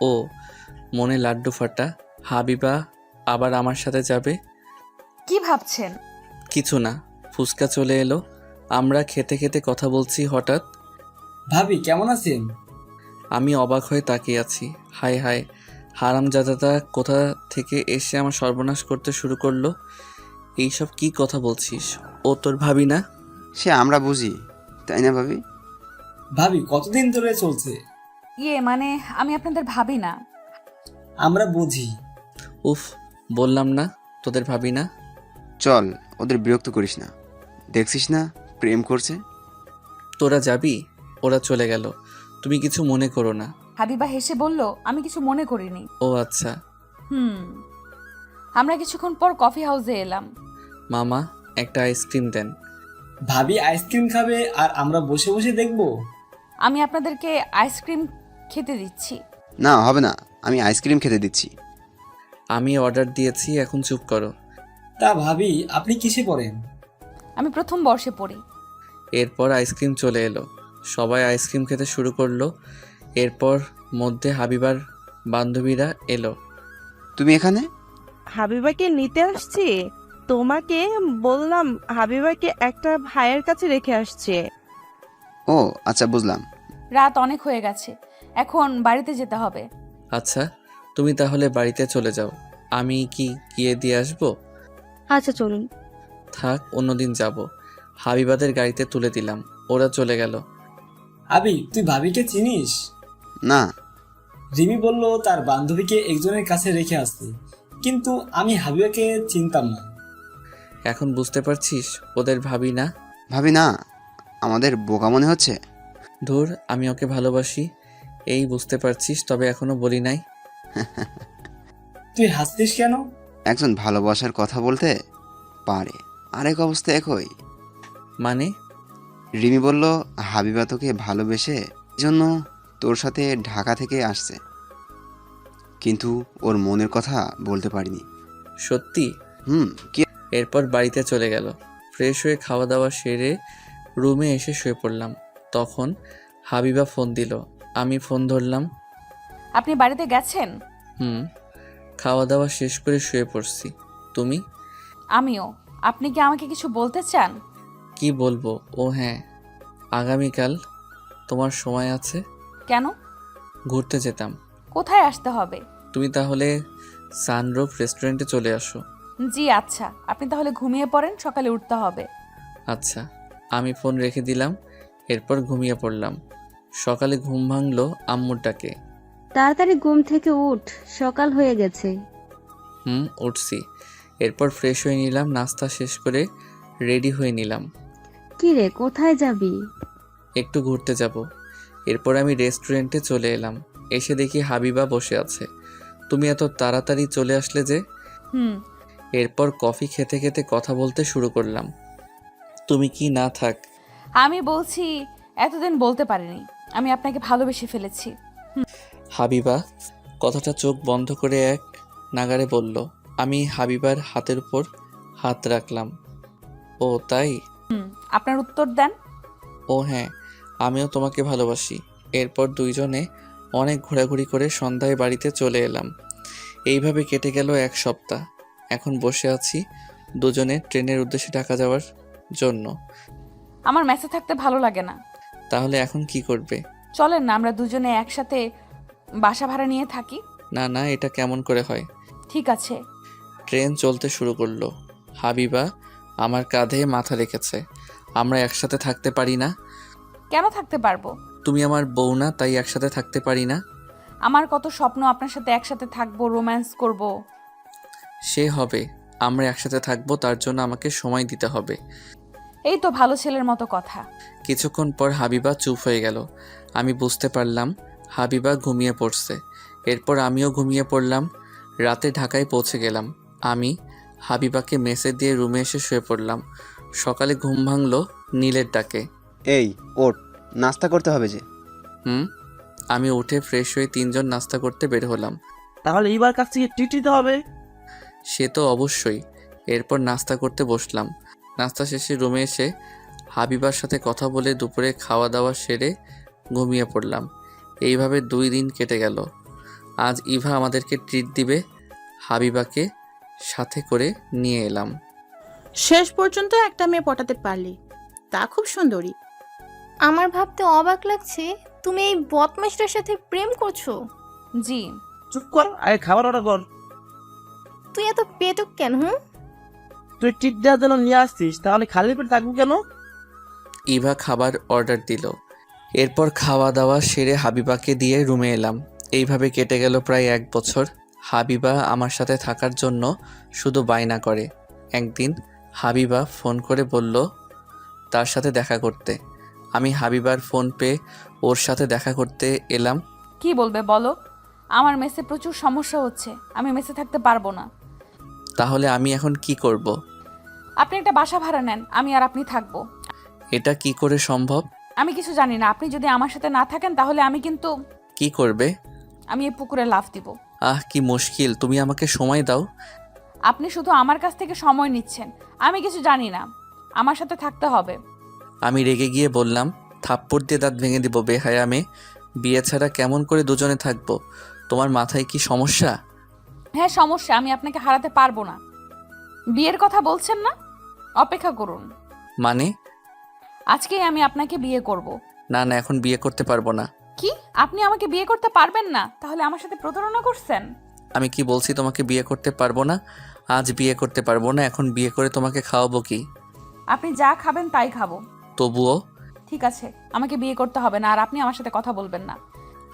ও, মনে লাড্ডু ফাটা। হাবিবা আবার আমার সাথে যাবে? কি ভাবছেন? কিছু না। ফুচকা চলে এলো। আমরা খেতে খেতে কথা বলছি। হঠাৎ। ভাবি কেমন আছেন? আমি অবাক হয়ে তাকিয়ে আছি। হায় হায়, হারামজাদাটা কোথা থেকে এসে আমার সর্বনাশ করতে শুরু করলো। এইসব কি কথা বলছিস? ও তোর ভাবি না? সে আমরা বুঝি, তাই না ভাবি? ভাবি কতদিন ধরে চলছে? মানে আমি আপনাদের ভাবি না। আমরা বুঝি। উফ, বললাম না তোদের ভাবি না। চল, ওদের বিরক্ত করিস না। দেখছিস না প্রেম করছে। তোরা যাবি? ওরা চলে গেল। তুমি কিছু মনে করো না। হাবিবা হেসে বলল, আমি কিছু মনে করিনি। ও আচ্ছা। আমরা কিছুক্ষণ পর কফি হাউসে এলাম। মামা একটা আইসক্রিম দেন। ভাবি আইসক্রিম খাবে আর আমরা বসে বসে দেখব? আমি আপনাদেরকে আইসক্রিম খেতে দিচ্ছি। না হবে না, আমি আইসক্রিম খেতে দিচ্ছি। আমি অর্ডার দিয়েছি, এখন চুপ করো। তা ভাবি আপনি কিসে পড়েন? আমি প্রথম বর্ষে পড়ি। এরপর আইসক্রিম চলে এলো। সবাই আইসক্রিম খেতে শুরু করলো। এরপর মধ্যে হাবিবার বান্ধবীরা এলো। তুমি এখানে? হাবিবাকে নিতে আসছি। তোমাকে বললাম হাবিবাকে একটা ভাইয়ের কাছে রেখে আসছে। ও আচ্ছা, বুঝলাম। রাত অনেক হয়ে গেছে, এখন বাড়িতে যেতে হবে। আচ্ছা, তুমি তাহলে বাড়িতে চলে যাও। আমি কি গিয়ে দিয়ে আসবো? আচ্ছা চলুন। থাক, অন্যদিন যাব। হাবিবাদের গাড়িতে তুলে দিলাম, ওরা চলে গেল। আবি, তুই ভাবিকে চিনিস? না। রিমি বলল তার বান্ধবীকে একজনের কাছে রেখে আসতে, কিন্তু আমি হাবিবাকে চিনতাম না। এখন বুঝতে পারছিস ওদের ভাবি না? ভাবি না? আমাদের বোকা মনে হচ্ছে? ধুর, আমি ওকে ভালোবাসি, এই বুঝতে পারছিস, তবে এখনো বলি নাই। তুই হাসতিস কেন? একজন ভালোবাসার কথা বলতে পারে, আরেক অবস্থা একই। মানে? রিমি বলল হাবিবা তোকে ভালোবেসে জন্য তোর সাথে ঢাকা থেকে আসছে, কিন্তু ওর মনের কথা বলতে পারিনি। সত্যি? কি? এরপর বাড়িতে চলে গেল। ফ্রেশ হয়ে খাওয়া দাওয়া সেরে রুমে এসে শুয়ে পড়লাম। তখন হাবিবা ফোন দিল, আমি ফোন ধরলাম। আপনি বাড়িতে গেছেন? খাওয়া দাওয়া শেষ করে শুয়ে পড়ছি। তুমি? আমিও। আপনি কি আমাকে কিছু বলতে চান? কি বলবো? ও হ্যাঁ, আগামীকাল তোমার সময় আছে? কেন? ঘুরতে যেতাম। কোথায় আসতে হবে? তুমি তাহলে সানরুফ রেস্টুরেন্টে চলে আসো। জি আচ্ছা, আপনি তাহলে ঘুমিয়ে পড়েন, সকালে উঠতে হবে। আচ্ছা। আমি ফোন রেখে দিলাম, এরপর ঘুমিয়ে পড়লাম। সকালে ঘুম ভাঙলো আম্মুর ডাকে। তাড়াতাড়ি ঘুম থেকে উঠ, সকাল হয়ে গেছে। উঠছি। এরপর ফ্রেশ হয়ে নিলাম, নাস্তা শেষ করে রেডি হয়ে নিলাম। কি রে, কোথায় যাবি? একটু ঘুরতে যাব। এরপর আমি রেস্টুরেন্টে চলে এলাম। এসে দেখি হাবিবা বসে আছে। তুমি এত তাড়াতাড়ি চলে আসলে যে? এরপর কফি খেতে খেতে কথা বলতে শুরু করলাম। তুমি কি না থাক? আমি বলছি, এতদিন বলতে পারিনি, আমি আপনাকে ভালোবেসে ফেলেছি। হাবিবা কথাটা চোখ বন্ধ করে এক নাগারে বলল। আমি হাবিবার হাতের উপর হাত রাখলাম। ও তাই? আপনার উত্তর দেন। ও হ্যাঁ, আমিও তোমাকে ভালোবাসি। এরপর দুইজনে অনেক ঘোরাঘুরি করে সন্ধ্যায় বাড়িতে চলে এলাম। এইভাবে কেটে গেল এক সপ্তাহ। এখন বসে আছি দুজনে ট্রেনের উদ্দেশ্যে ঢাকা যাওয়ার জন্য। আমার মেসে থাকতে ভালো লাগে না। তাহলে এখন কি করবে? চলেন না আমরা দুজনে একসাথে বাসা ভাড়া নিয়ে থাকি। না না, এটা কেমন করে হয়? ঠিক আছে। ট্রেন চলতে শুরু করলো। হাবিবা আমার কাঁধে মাথা রেখেছে। আমরা একসাথে থাকতে পারি না? কেন থাকতে পারবো? তুমি আমার বউ না, তাই একসাথে থাকতে পারি না? আমার কত স্বপ্ন আপনার সাথে একসাথে থাকবো, রোম্যান্স করব। সে হবে, আমরা একসাথে থাকবো, তার জন্য আমাকে সময় দিতে হবে। এই তো ভালো ছেলের মতো কথা। কিছুক্ষণ পর হাবিবা চুপ হয়ে গেল। আমি বুঝতে পারলাম হাবিবা ঘুমিয়ে পড়ছে। এরপর আমিও ঘুমিয়ে পড়লাম। রাতে ঢাকায় পৌঁছে গেলাম। আমি হাবিবাকে মেসেজ দিয়ে রুমে এসে শুয়ে পড়লাম। সকালে ঘুম ভাঙলো নীলের ডাকে। এই ওঠ, নাস্তা করতে হবে যে। আমি উঠে ফ্রেশ হয়ে তিনজন নাস্তা করতে বের হলাম। তাহলে এইবার কাছ থেকে ট্রিট দিতে হবে। সে তো অবশ্যই। এরপর নাস্তা করতে বসলাম। নাস্তা শেষে রুমে এসে হাবিবার সাথে কথা বলে দুপুরে খাওয়া দাওয়া সেরে ঘুমিয়ে পড়লাম। এইভাবে 2 দিন কেটে গেল। আজ ইভা আমাদেরকে ট্রিট দিবে। হাবিবাকে সাথে করে নিয়ে এলাম। শেষ পর্যন্ত একটা মেয়ে পটাতে পারলি, তা খুব সুন্দরী। আমার ভাবতে অবাক লাগছে, তুমি এই বদমাইশটার সাথে প্রেম করছো। জি। চুপ কর, আগে খাবার অর্ডার কর। তুই এত পেটুক কেন? তুই ট্রিট দেওয়ার জন্য নিয়ে আসছিস, তাহলে খালি পেটে থাকবো কেন? ইভা খাবার অর্ডার দিল। এরপর খাওয়া দাওয়া সেরে হাবিবাকে দিয়ে রুমে এলাম। এইভাবে কেটে গেল প্রায় 1 বছর। হাবিবা আমার সাথে থাকার জন্য শুধু বায়না করে। একদিন হাবিবা ফোন করে বলল তার সাথে দেখা করতে। আমি হাবিবার ফোন পেয়ে ওর সাথে দেখা করতে এলাম। কি বলবে বলো? আমার মেসে প্রচুর সমস্যা হচ্ছে, আমি মেসে থাকতে পারবো না। তাহলে আমি এখন কি করব? আপনি একটা বাসা ভাড়া নেন, আমি আর আপনি থাকবো। এটা কি করে সম্ভব? আমি কিছু জানি না। আপনি যদি আমার সাথে না থাকেন তাহলে আমি কিন্তু কি করবে? আমি এই পুকুরে লাফ দিব। কি মুশকিল, তুমি আমাকে সময় দাও। আপনি শুধু আমার কাছ থেকে সময় নিচ্ছেন, আমি কিছু জানি না। আমার সাথে থাকতে হবে। আমি রেগে গিয়ে বললাম, থাপ্পড় দিয়ে দাঁত ভেঙে দিব বেহায়া মেয়ে। বিয়ে ছাড়া কেমন করে দুজনে থাকবো? তোমার মাথায় কি সমস্যা? হ্যাঁ সমস্যা, আমি আপনাকে হারাতে পারবো না। বিয়ের কথা বলছেন না? অপেক্ষা করুন, মানে? আজকেই আমি আপনাকে বিয়ে করব। না না, এখন বিয়ে করতে পারবো না। কি? আপনি আমাকে বিয়ে করতে পারবেন না? তাহলে আমার সাথে প্রতারণা করছেন? আমি কি বলছি তোমাকে বিয়ে করতে পারবো না? আজ বিয়ে করতে পারবো না, এখন বিয়ে করে তোমাকে খাওয়াবো কি? আপনি যা খাবেন তাই খাবো। তবুও? ঠিক আছে, আমাকে বিয়ে করতে হবে না, আর আপনি আমার সাথে কথা বলবেন না।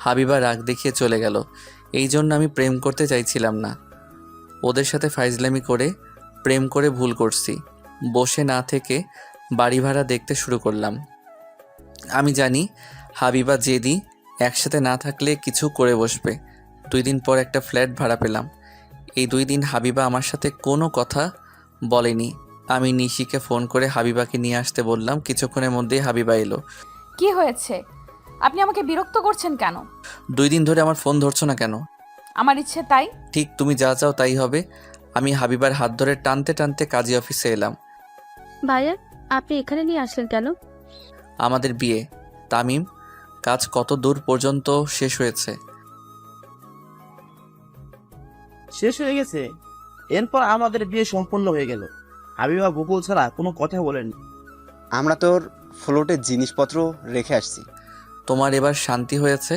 হাবিবা রাগ দেখিয়ে চলে গেল। এই জন্য আমি প্রেম করতে চাইছিলাম না। ওদের সাথে ফাইজলামি করে প্রেম করে ভুল করছি। বসে না থেকে বাড়ি ভাড়া দেখতে শুরু করলাম। আমি জানি হাবিবা জেদি, একসাথে না থাকলে কিছু করে বসবে। 2 দিন পর একটা ফ্ল্যাট ভাড়া পেলাম। এই 2 দিন হাবিবা আমার সাথে কোনো কথা বলেনি। আমি নিশিকে ফোন করে হাবিবাকে নিয়ে আসতে বললাম। কিছুক্ষণের মধ্যেই হাবিবা এলো। কি হয়েছে? আপনি আমাকে বিরক্ত করছেন কেন? 2 দিন ধরে আমার ফোন ধরছো না কেন? আমার ইচ্ছে তাই। ঠিক তুমি যা চাও তাই হবে। আমি হাবিবার হাত ধরে টানতে টানতে কাজী অফিসে এলাম। ভাইয়া, আপনি এখানে নিয়ে আসলেন কেন? আমাদের বিয়ে। তামিম, কাজ কত দূর পর্যন্ত শেষ হয়েছে? শেষ হয়ে গেছে। এরপর আমাদের বিয়ে সম্পূর্ণ হয়ে গেল। হাবিবা গোকুল ছাড়া কোনো কথা বলেনি। আমরা তোর ফ্লোটে জিনিসপত্র রেখে আসছি। তোমার এবার শান্তি হয়েছে?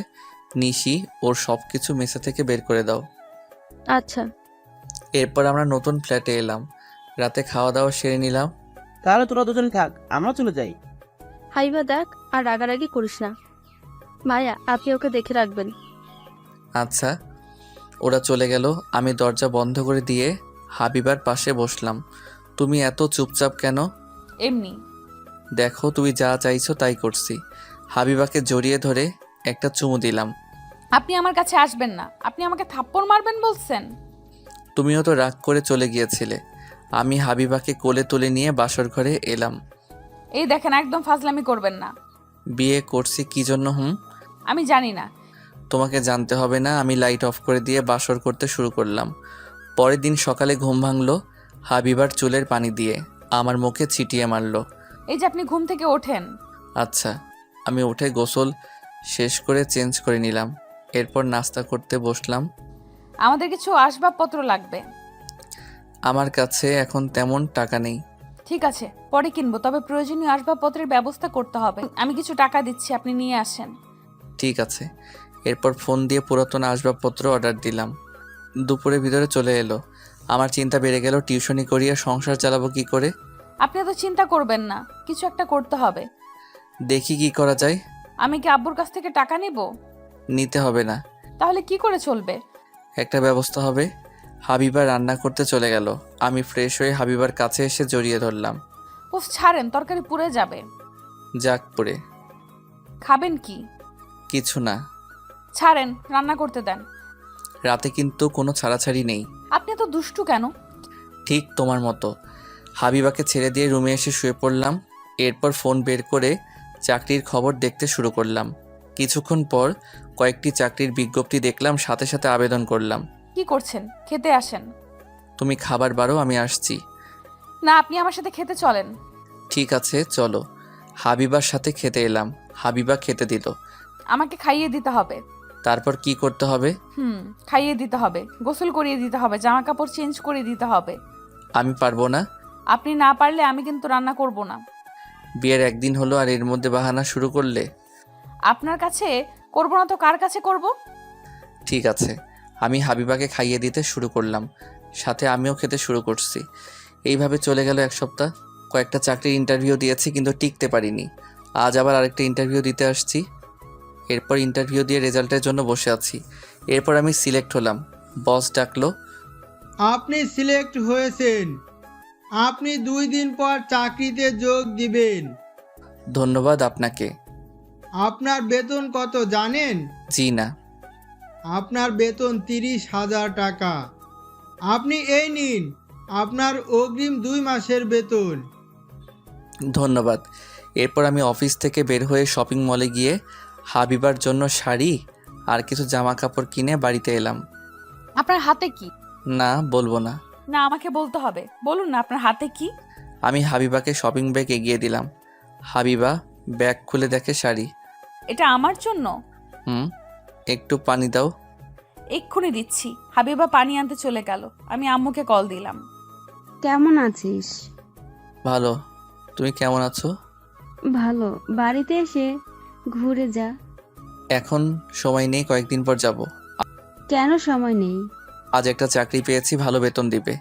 নিশি, ওর সব কিছু মেসে থেকে বের করে দাও। আচ্ছা। এরপর আমরা নতুন ফ্ল্যাটে এলাম। রাতে খাওয়া দাওয়া সেরে নিলাম। তাহলে তোরা দুজন থাক, আমরা চলে যাই। হাইবা দেখ, আর রাগারাগি করিস না। ভাইয়া, আপনি ওকে দেখে রাখবেন। আচ্ছা। ওরা চলে গেল। আমি দরজা বন্ধ করে দিয়ে হাবিবার পাশে বসলাম। তুমি এত চুপচাপ কেন? এমনি। দেখো, তুমি যা চাইছো তাই করছি। হাবিবাকে জড়িয়ে ধরে একটা চুমু দিলাম। আপনি আমার কাছে আসবেন না। আপনি আমাকে থাপ্পড় মারবেন বলছেন? তুমিও তো রাগ করে চলে গিয়েছিলে। আমি হাবিবাকে কোলে তুলে নিয়ে বাসর ঘরে এলাম। এই দেখেন, একদম ফাজলামি করবেন না। বিয়ে করছি কি জন্য? আমি জানি না। তোমাকে জানতে হবে না। আমি লাইট অফ করে দিয়ে বাসর করতে শুরু করলাম। পরের দিন সকালে ঘুম ভাঙলো হাবিবার চুলের পানি দিয়ে, আমার মুখে ছিটিয়ে মারলো। এই যে আপনি ঘুম থেকে ওঠেন। আচ্ছা। আমি উঠে গোসল শেষ করে চেঞ্জ করে নিলাম। এরপর নাস্তা করতে বসলাম। আমাদের কিছু আসবাবপত্র লাগবে। আমার কাছে এখন তেমন টাকা নেই। ঠিক আছে, পরে কিনবো, তবে প্রয়োজনীয় আসবাবপত্রের ব্যবস্থা করতে হবে। আমি কিছু টাকা দিচ্ছি, আপনি নিয়ে আসেন। ঠিক আছে। এরপর ফোন দিয়ে পুরাতন আসবাবপত্র অর্ডার দিলাম। দুপুরের ভিতরে চলে এলো। আমার চিন্তা বেড়ে গেল, টিউশনি করিয়ে সংসার চালাবো কি করে? আপনি তো চিন্তা করবেন না, কিছু একটা করতে হবে। দেখি কি করা যায়। আমি কি আব্বুর কাছ থেকে টাকা নিব? নিতে হবে না। তাহলে কি করে চলবে? একটা ব্যবস্থা হবে। হাবিবা রান্না করতে চলে গেল। আমি ফ্রেশ হয়ে হাবিবার কাছে এসে জড়িয়ে ধরলাম। উফ, ছাড়েন, তরকারি পুড়ে যাবে। যাক পুড়ে। খাবেন কি? কিছু না। ছাড়েন, রান্না করতে দেন। রাতে কিন্তু কোনো ছাড়াছাড়ি নেই। আপনি তো দুষ্টু কেন? ঠিক তোমার মতো। হাবিবাকে ছেড়ে দিয়ে রুমে এসে শুয়ে পড়লাম। এরপর ফোন বের করে চাকরির খবর দেখতে শুরু করলাম। কিছুক্ষণ পর কয়েকটি চাকরির বিজ্ঞপ্তি দেখলাম, সাথে সাথে আবেদন করলাম। কি করছেন? খেতে আসেন। তুমি খাবার বারো, আমি আসছি। না, আপনি আমার সাথে খেতে চলেন। ঠিক আছে চলো। হাবিবার সাথে খেতে এলাম। হাবিবা খেতে দিল। আমাকে খাইয়ে দিতে হবে। তারপর কি করতে হবে? খাইয়ে দিতে হবে, গোসল করিয়ে দিতে হবে, জামা কাপড় চেঞ্জ করে দিতে হবে। আমি পারবো না। আপনি না পারলে আমি কিন্তু রান্না করব না। বিয়ের একদিন হলো আর এর মধ্যে বাহানা শুরু করলে? আপনার কাছে করব না তো কার কাছে করব? ঠিক আছে। আমি হাবিবাকে খাইয়ে দিতে শুরু করলাম, সাথে আমিও খেতে শুরু করছি। এইভাবে চলে গেল 1 সপ্তাহ। কয়েকটা চাকরির ইন্টারভিউ দিয়েছি কিন্তু টিকতে পারিনি। আজ আবার আরেকটা ইন্টারভিউ দিতে আসছি। এরপর ইন্টারভিউ দিয়ে রেজাল্টের জন্য বসে আছি। এরপর আমি সিলেক্ট হলাম। বস ডাকলো। আপনি সিলেক্ট হয়েছেন, আপনি 2 দিন পর চাকরিতে যোগ দিবেন। ধন্যবাদ আপনাকে। আপনার বেতন কত জানেন? জি না। আপনার বেতন 30,000 টাকা। আপনি এই নিন আপনার অগ্রিম 2 মাসের বেতন। ধন্যবাদ। এরপর আমি অফিস থেকে বের হয়ে শপিং মলে গিয়ে হাবিবার জন্য শাড়ি আর কিছু জামা কাপড় কিনে বাড়িতে এলাম। আপনার হাতে কি? না, বলবো না। না, আমাকে বলতে হবে। বলুন না আপনার হাতে কি? আমি হাবিবাকে শপিং ব্যাগ এগিয়ে দিলাম। হাবিবা ব্যাগ খুলে দেখে শাড়ি। এটা আমার জন্য? একটু পানি দাও। এক্ষুনি দিচ্ছি। হাবিবা পানি আনতে চলে গেল। আমি আম্মুকে কল দিলাম। কেমন আছিস? ভালো। তুমি কেমন আছো? ভালো। বাড়িতে এসে ঘুরে যা। এখন সময় নেই, কয়েকদিন পর যাব। কেন সময় নেই? আজ একটা চাকরি পেয়েছি, ভালো বেতন দিবে।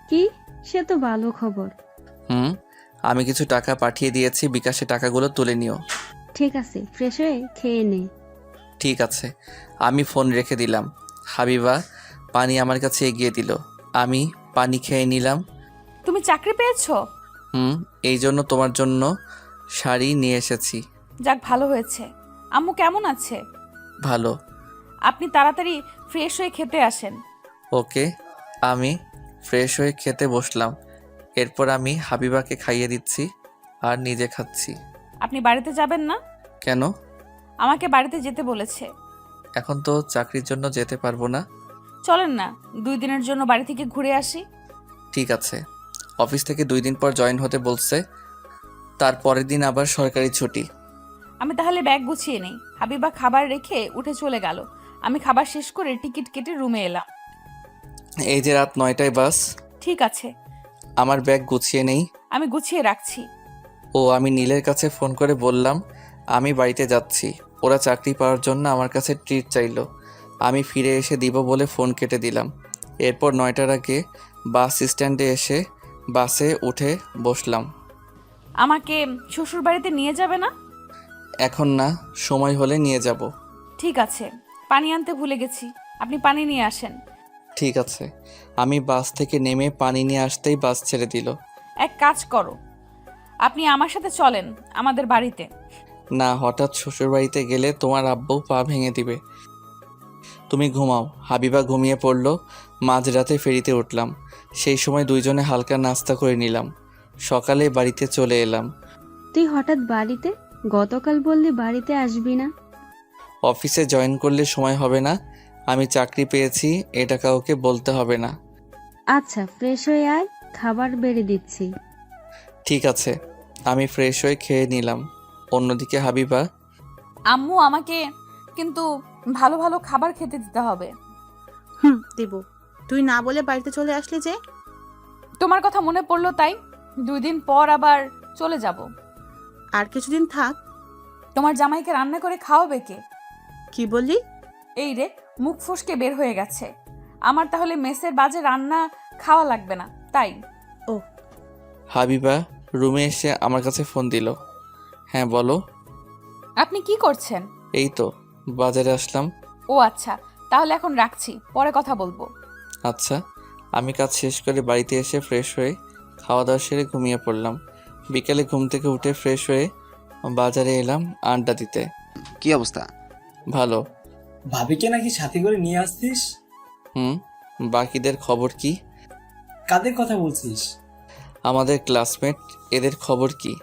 কি? সে তো ভালো খবর। আমি কিছু টাকা পাঠিয়ে দিয়েছি, বিকাশে টাকাগুলো তুলে নিও। ঠিক আছে, ফ্রেশ হয়ে খেয়ে নে। ঠিক আছে। আমি ফোন রেখে দিলাম। হাবিবা পানি আমার কাছে এগিয়ে দিল। আমি পানি খেয়ে নিলাম। তুমি চাকরি পেয়েছো? এই জন্য তোমার জন্য শাড়ি নিয়ে এসেছি। যাক, ভালো হয়েছে। আম্মু কেমন আছে? ভালো। আপনি তাড়াতাড়ি ফ্রেশ হয়ে খেতে আসেন। ওকে। আমি ফ্রেশ হয়ে খেতে বসলাম। এরপর আমি হাবিবাকে খাইয়ে দিচ্ছি আর নিজে খাচ্ছি। আপনি বাড়িতে যাবেন না? কেন? আমাকে বাড়িতে যেতে বলেছে। এখন তো চাকরির জন্য যেতে পারবো না। চলেন না, 2 দিনের জন্য বাড়ি থেকে ঘুরে আসি। ঠিক আছে। অফিস থেকে 2 দিন পর জয়েন হতে বলছে, তার পরের দিন আবার সরকারি ছুটি। আমি তাহলে ব্যাগ গুছিয়ে নেই। হাবিবা খাবার রেখে উঠে চলে গেল। আমি খাবার শেষ করে টিকিট কেটে রুমে এলাম। এই যে রাত 9টায় বাস। ঠিক আছে, আমার ব্যাগ গুছিয়ে নেই। আমি গুছিয়ে রাখছি। আমি নীলের কাছে ফোন করে বললাম আমি বাড়িতে যাচ্ছি। ওরা চাকরি পাওয়ার জন্য আমার কাছে ট্রিট চাইলো। আমি ফিরে এসে দিব বলে ফোন কেটে দিলাম। এরপর 9টার আগে বাস স্ট্যান্ডে এসে বাসে উঠে বসলাম। আমাকে শ্বশুর বাড়িতে নিয়ে যাবে না? এখন না, সময় হলে নিয়ে যাব। ঠিক আছে, পানি আনতে ভুলে গেছি। আপনি পানি নিয়ে আসেন। ঠিক আছে। আমি বাস থেকে নেমে পানি নিয়ে আসতেই বাস ছেড়ে দিল। এক কাজ করো, আপনি আমার সাথে চলেন আমাদের বাড়িতে। না, হঠাৎ শ্বশুর বাড়িতে গেলে তোমার আব্বু পা ভেঙে দিবে। তুমি ঘুমাও। হাবিবা ঘুমিয়ে পড়লো। মাঝরাতে ফেরিতে উঠলাম। সেই সময় দুইজনে হালকা নাস্তা করে নিলাম। সকালে বাড়িতে চলে এলাম। তুই হঠাৎ বাড়িতে? গতকাল বললি বাড়িতে আসবি না। অফিসে জয়েন করলে সময় হবে না। আমি চাকরি পেয়েছি, এটা কাউকে বলতে হবে না। আচ্ছা, ফ্রেশ হয়ে আয়, খাবার বেড়ে দিচ্ছি। ঠিক আছে। আমি ফ্রেশ হয়ে খেয়ে নিলাম। অন্যদিকে হাবিবা, আম্মু আমাকে কিন্তু ভালো ভালো খাবার খেতে দিতে হবে। দেব। তুই না বলে বাড়িতে চলে আসলি যে? তোমার কথা মনে পড়লো তাই। 2 দিন পর আবার চলে যাব। আর কিছুদিন থাক। তোমার জামাইকে রান্না করে খাওয়াবে কে? কি বললি? এই রে, মুখ ফসকে বের হয়ে গেছে। আমার তাহলে মেসের বাজে রান্না খাওয়া লাগবে না, তাই? ও। হাবিবা রুমে এসে আমার কাছে ফোন দিল। হ্যাঁ বলো। আপনি কি করছেন? এই তো বাজারে আসলাম। ও আচ্ছা, তাহলে এখন রাখছি, পরে কথা বলবো। আচ্ছা। আমি কাজ শেষ করে বাড়িতে এসে ফ্রেশ হয়ে খাওয়া দাওয়া সেরে ঘুমিয়ে পড়লাম। বিকেলে ঘুম থেকে উঠে ফ্রেশ হয়ে বাজারে এলাম আড্ডা দিতে। কি অবস্থা? ভালো। ভাবিকে নাকি সাথে করে নিয়ে আসছিস? বাকিদের খবর কি? কাদের কথা বলছিস? আমাদের ক্লাসমেট, এদের খবর কি?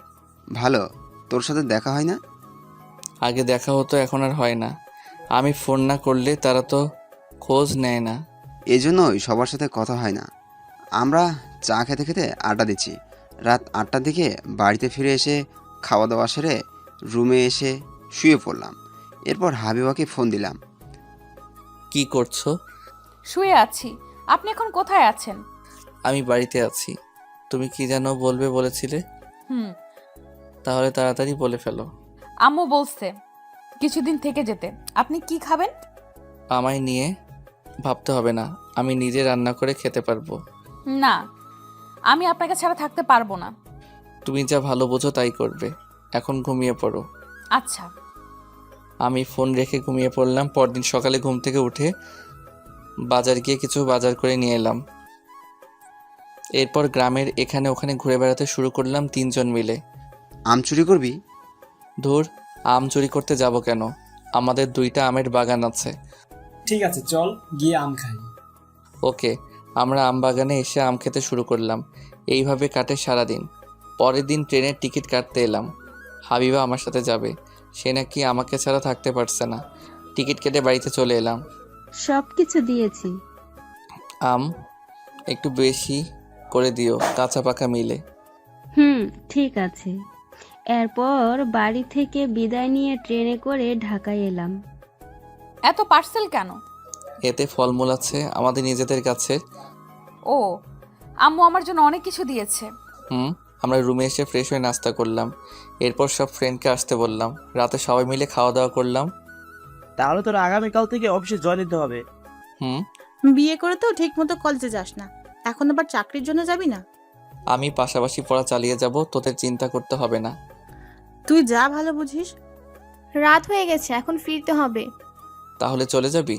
ভালো। তোর সাথে দেখা হয় না? আগে দেখা হতো, এখন আর হয় না। আমি ফোন না করলে তারা তো খোঁজ নেয় না। এই জন্যই সবার সাথে কথা হয় না। আমরা চা খেতে খেতে আড্ডা দিচ্ছি। রাত 8টার দিকে বাড়িতে ফিরে এসে খাওয়া দাওয়া সেরে রুমে এসে শুয়ে পড়লাম। এরপর হাবিবাকে ফোন দিলাম। কি করছো? শুয়ে আছি। আপনি এখন কোথায় আছেন? আমি বাড়িতে আছি। তুমি কি যেন বলবে বলেছিলে? তাহলে তাড়াতাড়ি বলে ফেলো। আম্মু বলছে কিছুদিন থেকে যেতে। আপনি কি খাবেন? আমায় নিয়ে ভাবতে হবে না, আমি নিজে রান্না করে খেতে পারবো। না, আমি আপনাকে ছাড়া থাকতে পারবো না। তুমি যা ভালো বোঝো তাই করবে। এখন ঘুমিয়ে পড়ো। আচ্ছা। আমি ফোন রেখে ঘুমিয়ে পড়লাম। পরদিন সকালে ঘুম থেকে উঠে বাজার গিয়ে কিছু বাজার করে নিয়ে এলাম। এরপর গ্রামের এখানে ওখানে ঘুরে বেড়াতে শুরু করলাম 3 জন মিলে। আম চুরি করবি? ধুর, আম চুরি করতে যাব কেন? আমাদের 2টা আমের বাগান আছে। ঠিক আছে, চল গিয়ে আম খাই। ওকে। আমরা আম বাগানে এসে আম খেতে শুরু করলাম। এইভাবে কাটে সারাদিন। পরের দিন ট্রেনের টিকিট কাটতে এলাম। হাবিবা আমার সাথে যাবে। সে নাকি আমাকে ছাড়া থাকতে পারছে না। টিকিট কেটে বাড়িতে চলে এলাম। সব কিছু দিয়েছি। আম একটু বেশি করে দিও, কাঁচা পাকা মিলে। ঠিক আছে। এরপর বাড়ি থেকে বিদায় নিয়ে ট্রেনে করে ঢাকায় এলাম। এত পার্সেল কেন? এতে ফলমূল আছে আমাদের নিজেদের কাছে। ও, আম্মু আমার জন্য অনেক কিছু দিয়েছে। আমরা রুমে এসে ফ্রেশ হয়ে নাস্তা করলাম। এরপর সব ফ্রেন্ডকে আসতে বললাম। রাতে সবাই মিলে খাওয়া দাওয়া করলাম। তাহলে তোর আগামীকাল থেকে অফিসে জয়েন দিতে হবে। বিয়ে করে তো ঠিক মতো কলেজে যাস না, এখন আবার চাকরির জন্য যাবি না? আমি পাশাপাশি পড়া চালিয়ে যাব, তোদের চিন্তা করতে হবে না। তুই যা ভালো বুঝিস। রাত হয়ে গেছে, এখন ফিরতে হবে। তাহলে চলে যাবি?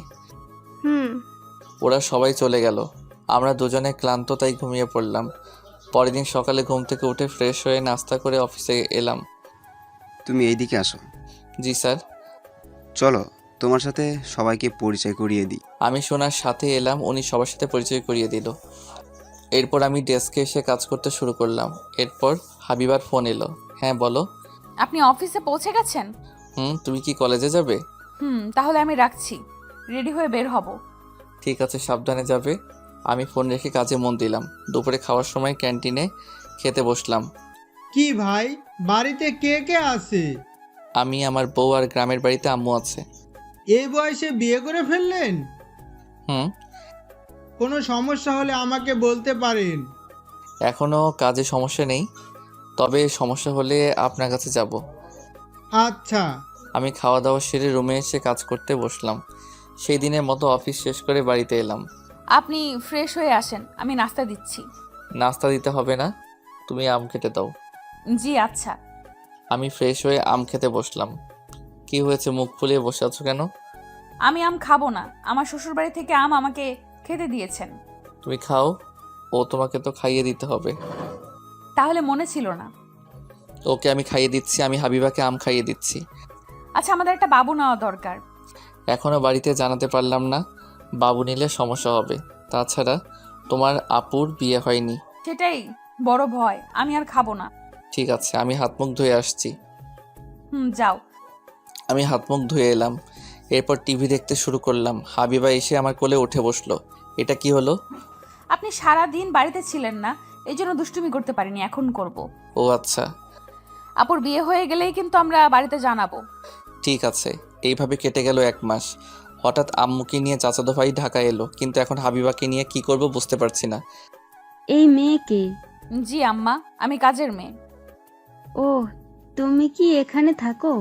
হুম। ওরা সবাই চলে গেল। আমরা দুজনে ক্লান্ত, তাই ঘুমিয়ে পড়লাম। পরের দিন সকালে ঘুম থেকে উঠে ফ্রেশ হয়ে নাস্তা করে অফিসে এলাম। তুমি এইদিকে আসো। জি স্যার। চলো তোমার সাথে সবাইকে পরিচয় করিয়ে দিই। আমি সোনার সাথে এলাম, উনি সবার সাথে পরিচয় করিয়ে দিল। এরপর আমি ডেস্কে এসে কাজ করতে শুরু করলাম। এরপর হাবিবার ফোন এলো। হ্যাঁ বলো। আপনি অফিসে পৌঁছে গেছেন? তুমি কি কলেজে যাবে? তাহলে আমি রাখছি, রেডি হয়ে বের হব। ঠিক আছে, সাবধানে যাবে। আমি ফোন রেখে কাজে মন দিলাম। দুপুরে খাওয়ার সময় ক্যান্টিনে খেতে বসলাম। কি ভাই, বাড়িতে কে কে আছে? আমি, আমার বউ আর গ্রামের বাড়িতে আম্মু আছে। এই বয়সে বিয়ে করে ফেললেন? কোনো সমস্যা হলে আমাকে বলতে পারেন। এখনো কাজে সমস্যা নেই, তবে সমস্যা হলে আপনার কাছে যাব। আচ্ছা। আমি খাওয়া দাওয়া সেরে রুমে এসে কাজ করতে বসলাম। সেই দিনের মতো অফিস শেষ করে বাড়িতে এলাম। আপনি ফ্রেশ হয়ে আসেন, আমি নাস্তা দিচ্ছি। নাস্তা দিতে হবে না, তুমি আম খেতে দাও। জি আচ্ছা। আমি ফ্রেশ হয়ে আম খেতে বসলাম। কি হয়েছে, মুখ ফুলিয়ে বসে আছো কেন? আমি আম খাবো না, আমার শ্বশুর বাড়ি থেকে আম আমাকে খেতে দিয়েছেন। তুমি খাও, ও তোমাকে তো খাইয়ে দিতে হবে। তাহলে মনে ছিল না। ওকে আমি খাইয়ে দিচ্ছি, আমি হাবিবাকে আম খাইয়ে দিচ্ছি। আচ্ছা, আমাদের একটা বাবু নেওয়া দরকার। এখনো বাড়িতে জানাতে পারলাম না, বাবু নিলে সমস্যা হবে। তাছাড়া তোমার আপুর বিয়ে হয়নি। সেটাই বড় ভয়, আমি আর খাবো না। ঠিক আছে, আমি হাত মুখ ধুয়ে আসছি। যাও। আমি হাত মুখ ধুয়ে এলাম। এরপর টিভি দেখতে শুরু করলাম। হাবিবা এসে আমার কোলে উঠে বসলো। এটা কি হলো? আপনি সারা দিন বাড়িতে ছিলেন না, এই জন্য দুষ্টুমি করতে পারিনি, এখন করব। ও আচ্ছা। আপুর বিয়ে হয়ে গেলেই কিন্তু আমরা বাড়িতে জানাবো। ঠিক আছে। এইভাবে কেটে গেল 1 মাস। হঠাৎ আম্মুকে নিয়ে চাচাতো ভাই ঢাকা এলো, কিন্তু এখন হাবিবাকে নিয়ে কি করব বুঝতে পারছি না। এই মেয়ে কে? জি আম্মা, আমি কাজের মেয়ে। ও, তুমি কি এখানে থাকো?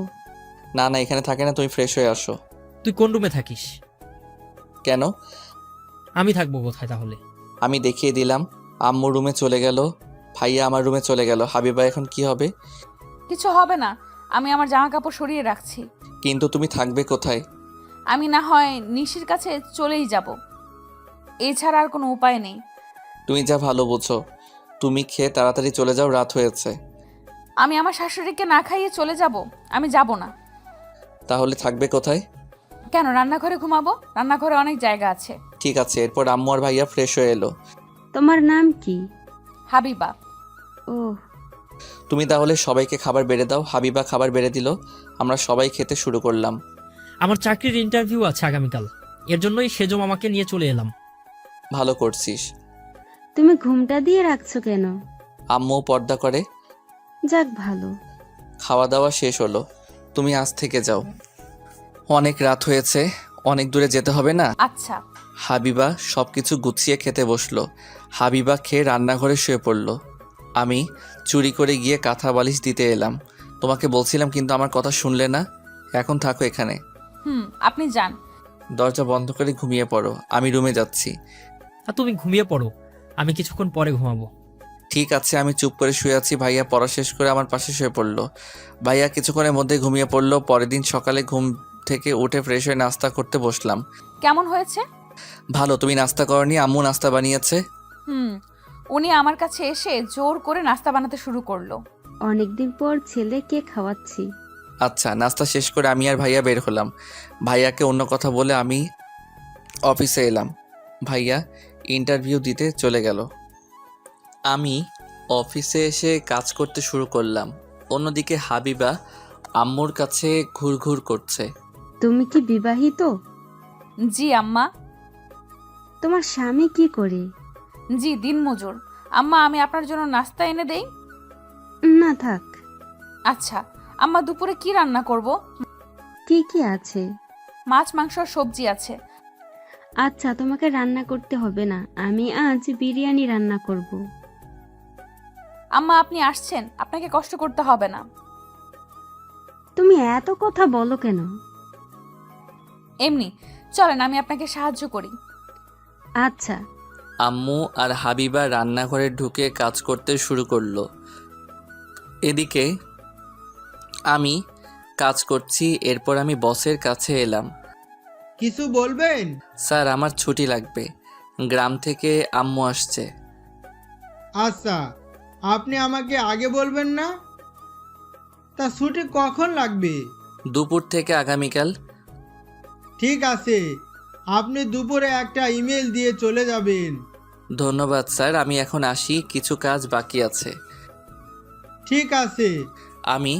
না না, এখানে থাকে না, তুমি ফ্রেশ হয়ে আসো। তুই কোন রুমে থাকিস? কেন? আমি থাকবো কোথায় তাহলে? আমি দেখিয়ে দিলাম। আম্মু রুমে চলে গেল, ভাইয়া আমার রুমে চলে গেল। হাবিবা এখন কি হবে? কিছু হবে না, আমি আমার জামা কাপড় সরিয়ে রাখছি। কিন্তু তুমি থাকবে কোথায়? আমি না হয় নিশির কাছে চলেই যাব, এছাড়া আর কোনো উপায় নেই। তুমি যা ভালো বোঝো। তুমি খেয়ে তাড়াতাড়ি চলে যাও, রাত হয়েছে। আমি আমার শাশুড়িকে না খাইয়ে চলে যাব? আমি যাব না। তাহলে থাকবে কোথায়? কেন, রান্নাঘরে ঘুমাবো, রান্নাঘরে অনেক জায়গা আছে। ঠিক আছে। এরপর আম্মু আর ভাইয়া ফ্রেশ হয়ে এলো। তোমার নাম কি? হাবিবা। ও, তুমি তাহলে সবাইকে খাবার বেড়ে দাও। হাবিবা খাবার বেড়ে দিল। আমরা সবাই খেতে শুরু করলাম। আমার চাকরির ইন্টারভিউ আছে আগামীকাল, এর জন্যই সেজো মামাকে নিয়ে চলে এলাম। ভালো করছিস। তুমি ঘুমটা দিয়ে রাখছো কেন? আম্মু পর্দা করে। যাক ভালো। খাওয়া দাওয়া শেষ হলো, তুমি আজ থেকে যাও। অনেক রাত হয়েছে, অনেক দূরে যেতে হবে না। আচ্ছা। হাবিবা সবকিছু গুছিয়ে খেতে বসলো। হাবিবা খেয়ে রান্নাঘরে শুয়ে পড়লো। আমি চুরি করে গিয়ে কাঁথা বালিশ দিতে এলাম। তোমাকে বলছিলাম কিন্তু আমার কথা শুনলে না। এখন থাকো এখানে। আপনি যান। দরজা বন্ধ করে ঘুমিয়ে পড়ো, আমি রুমে যাচ্ছি। আর তুমি ঘুমিয়ে পড়ো, আমি কিছুক্ষণ পরে ঘুমাবো। ঠিক আছে। আমি চুপ করে শুয়ে আছি। ভাইয়া পড়া শেষ করে আমার পাশে শুয়ে পড়লো। ভাইয়া কিছুক্ষণের মধ্যে ঘুমিয়ে পড়লো। পরের দিন সকালে ঘুম থেকে উঠে ফ্রেশ হয়ে নাস্তা করতে বসলাম। কেমন হয়েছে? ভালো। তুমি নাস্তা করনি? আম্মু নাস্তা বানিয়েছে। উনি আমার কাছে এসে জোর করে নাস্তা বানাতে শুরু করলো। অনেকদিন পর ছেলেকে খাওয়াচ্ছি। আচ্ছা। নাস্তা শেষ করে আমি আর ভাইয়া বের হলাম। ভাইয়াকে অন্য কথা বলে আমি অফিসে এলাম। ভাইয়া ইন্টারভিউ দিতে চলে গেল। আমি অফিসে এসে কাজ করতে শুরু করলাম। অন্যদিকে হাবিবা আম্মুর কাছে ঘুরঘুর করছে। তুমি কি বিবাহিত? জি আম্মা। তোমার স্বামী কি করে? জি দিনমজুর। আম্মা, আমি আপনার জন্য নাস্তা এনে দেই? না থাক। আচ্ছা। আম্মা, দুপুরে কি রান্না করব? কি কি আছে? মাছ, মাংস আর সবজি আছে। আচ্ছা, তোমাকে রান্না করতে হবে না, আমি আজ বিরিয়ানি রান্না করব। আম্মা আপনি আসছেন, আপনাকে কষ্ট করতে হবে না। তুমি এত কথা বলো কেন? এমনি চলেন আমি আপনাকে সাহায্য করি। আচ্ছা। আম্মু আর হাবিবা রান্নাঘরে ঢুকে কাজ করতে শুরু করলো। এদিকে আমি কাজ করছি। এরপর আমি বসের কাছে এলাম। কিছু বলবেন? স্যার, আমার ছুটি লাগবে, গ্রাম থেকে আম্মু আসছে। আচ্ছা, আপনি আমাকে আগে বলবেন না? তা ছুটি কখন লাগবে? দুপুর থেকে আগামীকাল। ঠিক আছে, আপনি দুপুরে একটা ইমেল দিয়ে চলে যাবেন। ধন্যবাদ স্যার, আমি এখন আসি, কিছু কাজ বাকি আছে। ঠিক আছে। আমি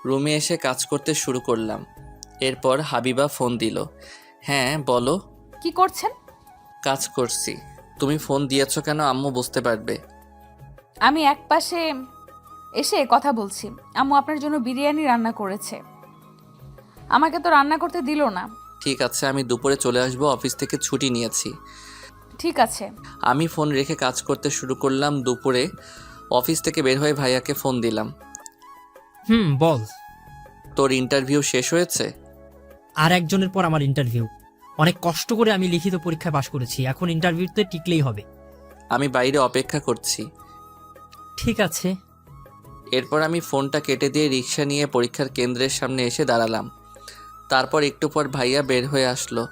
রুমে এসে কাজ করতে শুরু করলাম। এরপর হাবিবা ফোন দিল। হ্যাঁ বলো। কি করছেন? কাজ করছি। তুমি ফোন দিয়েছো কেন আম্মু বুঝতে পারবে। আমি একপাশে এসে কথা বলছি। আম্মু আপনার জন্য বিরিয়ানি রান্না করেছে, আমাকে তো রান্না করতে দিল না। ঠিক আছে, আমি দুপুরে চলে আসবো, অফিস থেকে ছুটি নিয়েছি। ঠিক আছে। আমি ফোন রেখে কাজ করতে শুরু করলাম। দুপুরে অফিস থেকে বের হয়ে ভাইয়াকে ফোন দিলাম। বল। তোর ইন্টারভিউ শেষ হয়েছে? আর একজনের পর আমার ইন্টারভিউ। অনেক কষ্ট করে আমি লিখিত পরীক্ষায় পাশ করেছি, এখন ইন্টারভিউতে টিকলেই হবে। আমি বাইরে অপেক্ষা করছি। ঠিক আছে। এরপর আমি ফোনটা কেটে দিয়ে রিক্সা নিয়ে পরীক্ষার কেন্দ্রের সামনে এসে দাঁড়ালাম। তারপর একটু পর ভাইয়া বের হয়ে আসলো।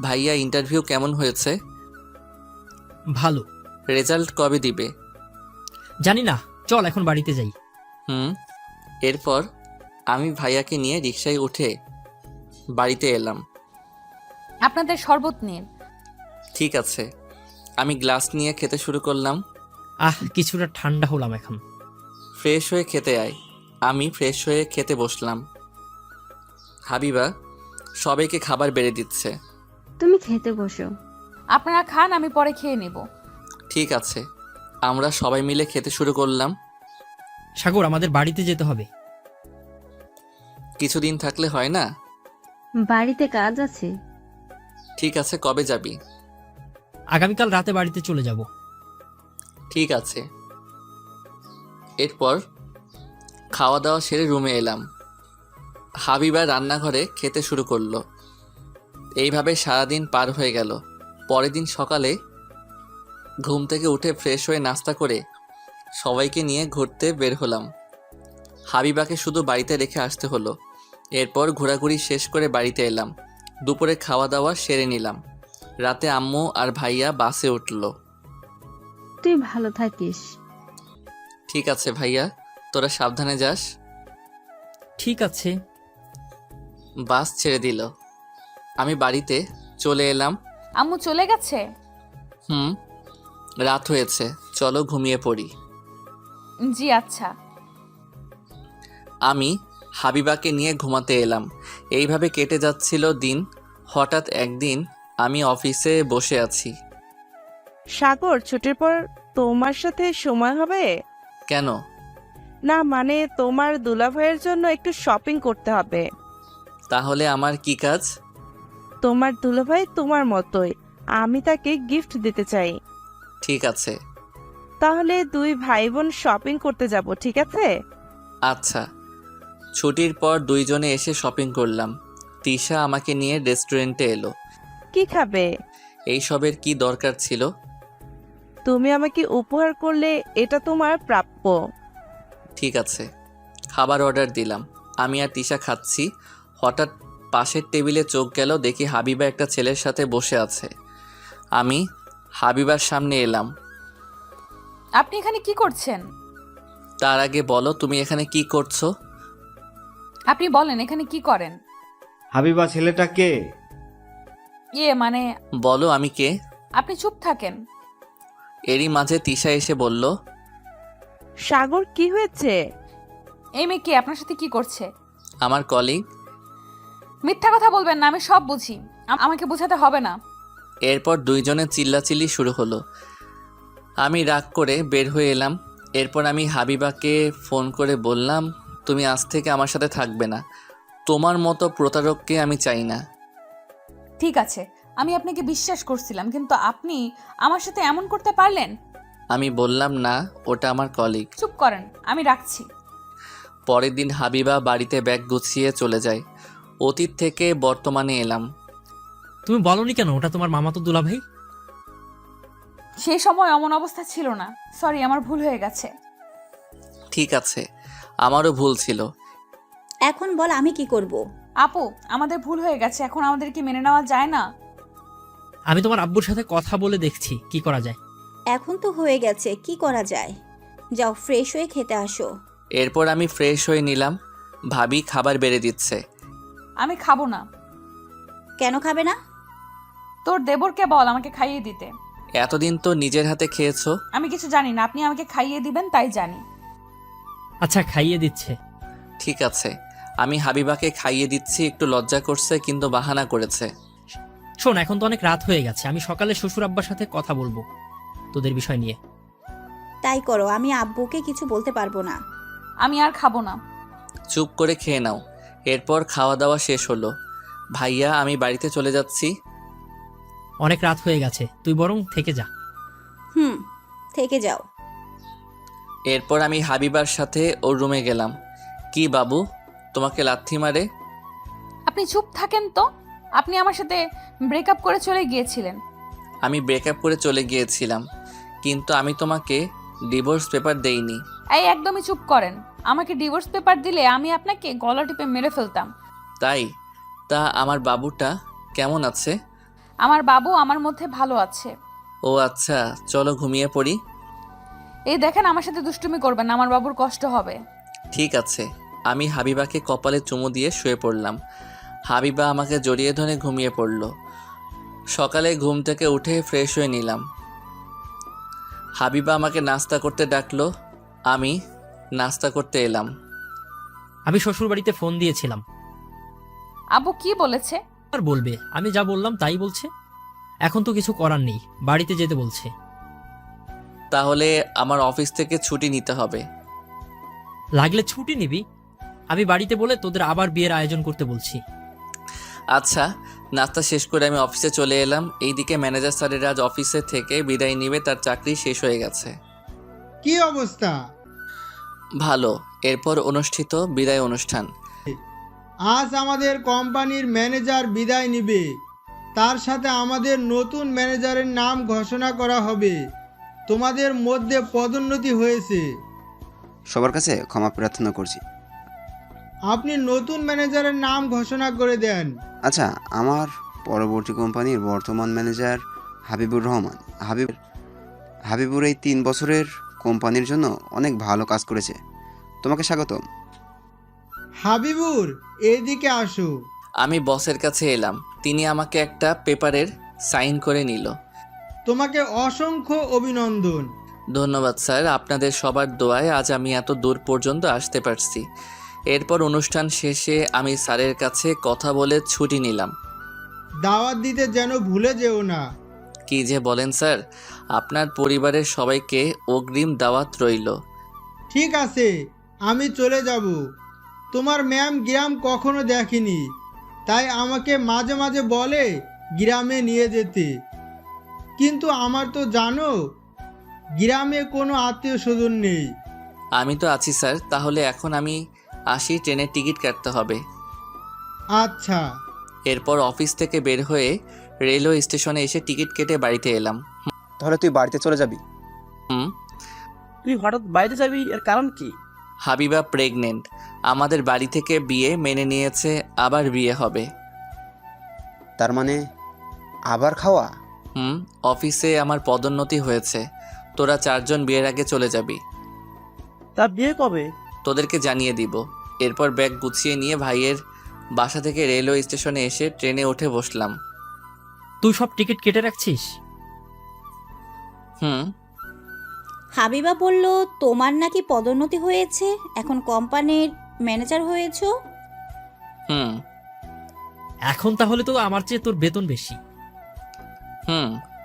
ভাইয়া, ইন্টারভিউ কেমন হয়েছে? ভালো। রেজাল্ট কবে দিবে? জানি না, চল এখন বাড়িতে যাই। এরপর আমি ভাইয়াকে নিয়ে রিক্সায় উঠে বাড়িতে এলাম। আপনাদের শরবত নিন। ঠিক আছে। আমি গ্লাস নিয়ে খেতে শুরু করলাম। কিছুটা ঠান্ডা হলাম এখন। ফ্রেশ হয়ে খেতে আয়। আমি ফ্রেশ হয়ে খেতে বসলাম। হাবিবা সবাইকে খাবার বেড়ে দিচ্ছে। তুমি খেতে বসো। আপনারা খান, আমি পরে খেয়ে নেব। ঠিক আছে। আমরা সবাই মিলে খেতে শুরু করলাম। সাগর, আমাদের বাড়িতে যেতে হবে। কিছুদিন থাকলে হয় না? বাড়িতে কাজ আছে। ঠিক আছে, কবে যাবি? আগামীকাল রাতে বাড়িতে চলে যাব। ঠিক আছে। এরপর খাওয়া দাওয়া সেরে রুমে এলাম। হাবিবা রান্নাঘরে খেতে শুরু করলো। এইভাবে সারাদিন পার হয়ে গেল। পরের দিন সকালে ঘুম থেকে উঠে ফ্রেশ হয়ে নাস্তা করে সবাইকে নিয়ে ঘুরতে বের হলাম। হাবিবাকে শুধু বাড়িতে রেখে আসতে হলো। এরপর ঘোরাঘুরি শেষ করে বাড়িতে এলাম। দুপুরে খাওয়া দাওয়া সেরে নিলাম। রাতে আম্মু আর ভাইয়া বাসে উঠল। তুই ভালো থাকিস। ঠিক আছে ভাইয়া, তোরা সাবধানে যাস। ঠিক আছে। বাস ছেড়ে দিল। আমি বাড়িতে চলে এলাম। আম্মু চলে গেছে? রাত হয়েছে, চলো ঘুমিয়ে পড়ি। জি আচ্ছা। আমি হাবিবাকে নিয়ে ঘুমাতে এলাম। এইভাবে কেটে যাচ্ছিল দিন। হঠাৎ একদিন আমি অফিসে বসে আছি। সাগর, ছুটির পর তোমার সাথে সময় হবে? কেন? না মানে তোমার দুলাভাইয়ের জন্য একটু শপিং করতে হবে। তাহলে আমার কি কাজ? তোমার দুলাভাই তোমার মতোই, আমি তাকে গিফট দিতে চাই। ঠিক আছে। তাহলে দুই ভাই বোন শপিং করতে যাব, ঠিক আছে? আচ্ছা। ছুটির পর দুইজনে এসে শপিং করলাম। তিশা আমাকে নিয়ে রেস্টুরেন্টে এলো। কি খাবে? এইসবের কি দরকার ছিল? তুমি আমাকে উপহার করলে এটা তোমার প্রাপ্য। ঠিক আছে। খাবার অর্ডার দিলাম। আমি আর তিশা খাচ্ছি। হঠাৎ পাশের টেবিলে চোখ গেল, দেখি হাবিবা একটা ছেলের সাথে বসে আছে। আমি হাবিবার সামনে এলাম। আপনি এখানে কি করছেন? তার আগে বলো, তুমি এখানে কি করছো? আপনি বলেন এখানে কি করেন? হাবিবা ছেলেটা কে? মানে বলো আমি কে। আপনি চুপ থাকেন। এরই মাঝে তিশা এসে বলল, সাগর কি হয়েছে? এই মেয়ে কে? আপনার সাথে কি করছে? আমার কলিগ। মিথ্যা কথা বলবেন না, আমি সব বুঝি, আমাকে বোঝাতে হবে না। এরপর দুইজনে চিল্লাচিল্লি শুরু হলো। আমি রাগ করে বের হয়ে এলাম। এরপর আমি হাবিবাকে ফোন করে বললাম, তুমি আজ থেকে আমার সাথে থাকবে না। তোমার মতো প্রতারককে আমি চাই না। ঠিক আছে, আমি আপনাকে বিশ্বাস করছিলাম, কিন্তু আপনি আমার সাথে এমন করতে পারলেন? আমি বললাম না ওটা আমার কলিগ। চুপ করেন, আমি রাখছি। পরের দিন হাবিবা বাড়িতে ব্যাগ গুছিয়ে চলে যায়। অতীত থেকে বর্তমানে এলাম। তুমি বলনি কেন ওটা তোমার মামাতো দুলাভাই? সেই সময় অমন অবস্থা ছিল না। সরি, আমার ভুল হয়ে গেছে। ঠিক আছে, আমারও ভুল ছিল। এখন বল আমি কি করব? আপু, আমাদের ভুল হয়ে গেছে, এখন আমাদের কি মেনে নেওয়া যায় না? আমি তোমার আব্বুর সাথে কথা বলে দেখছি কি করা যায়। এখন তো হয়ে গেছে, কি করা যায়? যাও ফ্রেশ হয়ে খেতে আসো। এরপর আমি ফ্রেশ হয়ে নিলাম। ভাবি খাবার বেড়ে দিচ্ছে। আমি খাবো না। কেন খাবে না? তোর দেবরকে বল আমাকে খাইয়ে দিতে। এতদিন তো নিজের হাতে খেয়েছো। আমি কিছু জানি না, আপনি আমাকে খাইয়ে দিবেন তাই জানি। আচ্ছা, খাইয়ে দিচ্ছে। ঠিক আছে, আমি হাবিবাকে খাইয়ে দিচ্ছি। একটু লজ্জা করছে কিন্তু বাহানা করেছে। শোন, এখন তো অনেক রাত হয়ে গেছে, আমি সকালে শ্বশুর আব্বার সাথে কথা বলবো তোদের বিষয় নিয়ে। তাই করো, আমি আব্বুকে কিছু বলতে পারবো না। আমি আর খাবো না। চুপ করে খেয়ে নাও। এরপর খাওয়া দাওয়া শেষ হলো। ভাইয়া, আমি বাড়িতে চলে যাচ্ছি। অনেক রাত হয়ে গেছে, তুই বরং থেকে যা। থেকে যাও। এরপর আমি হাবিবার সাথে ওর রুমে গেলাম। কি বাবু, তোমাকে লাথি মারে? আপনি চুপ থাকেন তো। আপনি আমার সাথে ব্রেকআপ করে চলে গিয়েছিলেন। আমি ব্রেকআপ করে চলে গিয়েছিলাম, কিন্তু আমি তোমাকে ডিভোর্স পেপার দেইনি। এই একদমই চুপ করেন। আমাকে ডিভোর্স পেপার দিলে আমি আপনাকে গলা টিপে মেরে ফেলতাম। তাই? তা আমার বাবুটা কেমন আছে? আমার বাবু আমার মধ্যে ভালো আছে। ও আচ্ছা, চলো ঘুমিয়ে পড়ি। এই দেখেন, আমার সাথে দুষ্টুমি করবেন না, আমার বাবুর কষ্ট হবে। ঠিক আছে। আমি হাবিবাকে কপালে চুমু দিয়ে শুয়ে পড়লাম। হাবিবা আমাকে জড়িয়ে ধরে ঘুমিয়ে পড়ল। সকালে ঘুম থেকে উঠে ফ্রেশ হয়ে নিলাম। হাবিবা আমাকে নাস্তা করতে ডাকলো। আমি নাস্তা করতে এলাম। আমি শ্বশুর বাড়িতে ফোন দিয়েছিলাম। আব্বু কি বলেছে? আর বলবে, আমি যা বললাম তাই বলছে। এখন তো কিছু করার নেই, বাড়িতে যেতে বলছে। তাহলে আমার অফিস থেকে ছুটি নিতে হবে। লাগলে ছুটি নিবি, আমি বাড়িতে বলে তোদের আবার বিয়ের আয়োজন করতে বলছি। আচ্ছা, নাস্তা শেষ করে আমি অফিসে চলে এলাম। এইদিকে ম্যানেজার স্যারের আজ অফিসে থেকে বিদায় নিবে, তার চাকরি শেষ হয়ে গেছে। কি অবস্থা? ভালো। এরপর অনুষ্ঠিত বিদায় অনুষ্ঠান। আজ আমাদের কোম্পানির ম্যানেজার বিদায় নিবে, তার সাথে আমাদের নতুন ম্যানেজারের নাম ঘোষণা করা হবে। তোমাদের মধ্যে পদোন্নতি হয়েছে। সবার কাছে ক্ষমা প্রার্থনা করছি। আপনি নতুন ম্যানেজারের নাম ঘোষণা করে দেন। আচ্ছা, আমার পরবর্তী কোম্পানির বর্তমান ম্যানেজার হাবিবুর রহমান। হাবিবুর এই 3 বছরের কোম্পানির জন্য অনেক ভালো কাজ করেছে। তোমাকে স্বাগতম। হাবিবুর, এদিকে আসো। আমি বসের কাছে এলাম। তিনি আমাকে একটা পেপারের সাইন করে নিল। তোমাকে অসংখ্য অভিনন্দন। ধন্যবাদ স্যার, আপনাদের সবার দোয়ায় আজ আমি এত দূর পর্যন্ত আসতে পারছি। এরপর অনুষ্ঠান শেষে আমি স্যারের কাছে কথা বলে ছুটি নিলাম। দাওয়াত দিতে যেন ভুলে যেও না। কি যে বলেন স্যার, আপনার পরিবারের সবাইকে অগ্রিম দাওয়াত রইল। ঠিক আছে, আমি চলে যাব। তোমার ম্যাম গ্রাম কখনো দেখেনি, তাই আমাকে মাঝে মাঝে বলে গ্রামে নিয়ে যেতে। কিন্তু আমার তো জানো, গ্রামে কোনো আত্মীয় স্বজন নেই। আমি তো আছি স্যার, তাহলে এখন আমি আসি, ট্রেনের টিকিট কাটতে হবে। আচ্ছা। এরপর অফিস থেকে বের হয়ে রেলওয়ে স্টেশনে এসে টিকিট কেটে বাড়িতে এলাম। তাহলে তুই বাড়িতে চলে যাবি? তুই হঠাৎ বাড়িতে যাবি, এর কারণ কি? হাবিবা প্রেগনেন্ট। আমাদের বাড়ি থেকে বিয়ে মেনে নিয়েছে, আবার বিয়ে হবে। তার মানে আবার খাওয়া? অফিসে আমার পদোন্নতি হয়েছে। তোরা 4 জন বিয়ের আগে চলে যাবি। তা বিয়ে কবে? তোদেরকে জানিয়ে দিব। এরপর ব্যাগ গুছিয়ে নিয়ে ভাইয়ের বাসা থেকে রেলওয়ে স্টেশনে এসে ট্রেনে উঠে বসলাম। তুই সব টিকিট কেটে রাখছিস? হাবিবা বলল তোমার নাকি পদোন্নতি হয়েছে, এখন কোম্পানির ম্যানেজার হয়েছো। এখন তাহলে তো আমার চেয়ে তোর বেতন বেশি।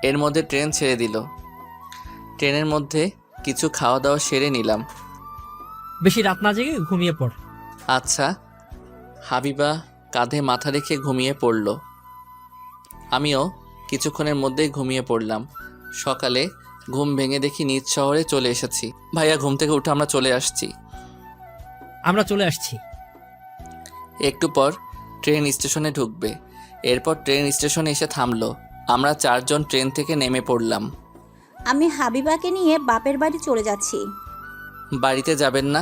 এর মধ্যে ট্রেন ছেড়ে দিল। ট্রেনের মধ্যে কিছু খাওয়া দাওয়া সেরে নিলাম। বেশি রাত না জেগে ঘুমিয়ে পড়। আচ্ছা। হাবিবা কাঁধে মাথা রেখে ঘুমিয়ে পড়ল। আমিও কিছুক্ষণের মধ্যেই ঘুমিয়ে পড়লাম। সকালে ঘুম ভেঙে দেখি নিজ শহরে চলে এসেছি। ভাইয়া ঘুম থেকে উঠে আমরা চলে আসছি। আমরা চলে আসছি। একটু পর ট্রেন স্টেশনে ঢুকবে। এরপর ট্রেন স্টেশনে এসে থামলো। আমরা 4 জন ট্রেন থেকে নেমে পড়লাম। আমি হাবিবাকে নিয়ে বাপের বাড়ি চলে যাচ্ছি। বাড়িতে যাবেন না?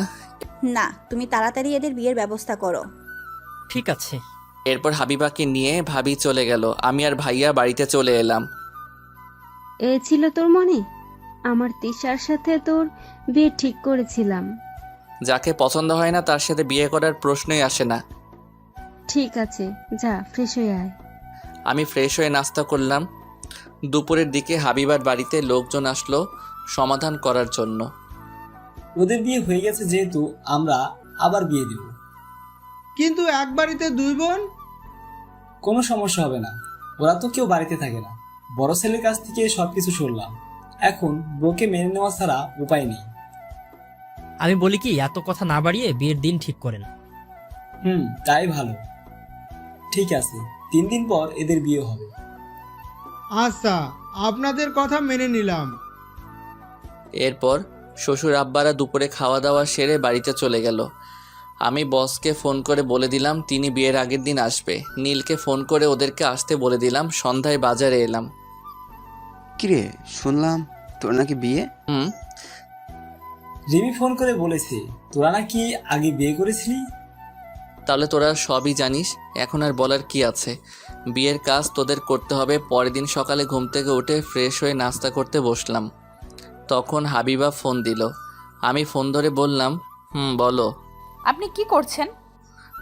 না, তুমি তাড়াতাড়ি এদের বিয়ের ব্যবস্থা করো। ঠিক আছে। এরপর হাবিবাকে নিয়ে ভাবি চলে গেল। আমি আর ভাইয়া বাড়িতে চলে এলাম। এ ছিল তোর মনে? আমার তিশার সাথে তোর বিয়ে ঠিক করেছিলাম। যাকে পছন্দ হয় না তার সাথে বিয়ে করার প্রশ্নই আসে না। ঠিক আছে, যা ফ্রেশ হয়ে আয়। আমি ফ্রেশ হয়ে নাস্তা করলাম। দুপুরের দিকে হাবিবার বাড়িতে লোকজন আসলো সমাধান করার জন্য। ওদের বিয়ে হয়ে গেছে যেহেতু আমরা আবার বিয়ে দেব। কিন্তু এক বাড়িতে দুই বোন? কোনো সমস্যা হবে না, ওরা তো কেউ বাড়িতে থাকে না। বড় ছেলের কাছ থেকে সবকিছু শুনলাম, এখন বউকে মেনে নেওয়া ছাড়া উপায় নেই। আমি বলি কি, এত কথা না বাড়িয়ে বিয়ের দিন ঠিক করেন। তাই ভালো। ঠিক আছে, 3 দিন পর এদের বিয়ে হবে। আচ্ছা, আপনাদের কথা মেনে নিলাম। এরপর শ্বশুর আব্বারা দুপুরে খাওয়া দাওয়া সেরে বাড়িতে চলে গেল। আমি বসকে ফোন করে বলে দিলাম তিনি বিয়ের আগের দিন আসবে। নীলকে ফোন করে ওদেরকে আসতে বলে দিলাম। সন্ধ্যায় বাজারে এলাম। কিরে, শুনলাম তোর নাকি বিয়ে? রিমি ফোন করে বলেছে তোরা নাকি আগে বিয়ে করেছিলি। তাহলে তোরা সবই জানিস, এখন আর বলার কি আছে। বিয়ের কাজ তোদের করতে হবে। পরের দিন সকালে ঘুম থেকে উঠে ফ্রেশ হয়ে নাস্তা করতে বসলাম। তখন হাবিবা ফোন দিল। আমি ফোন ধরে বললাম, বলো। আপনি কি করছেন?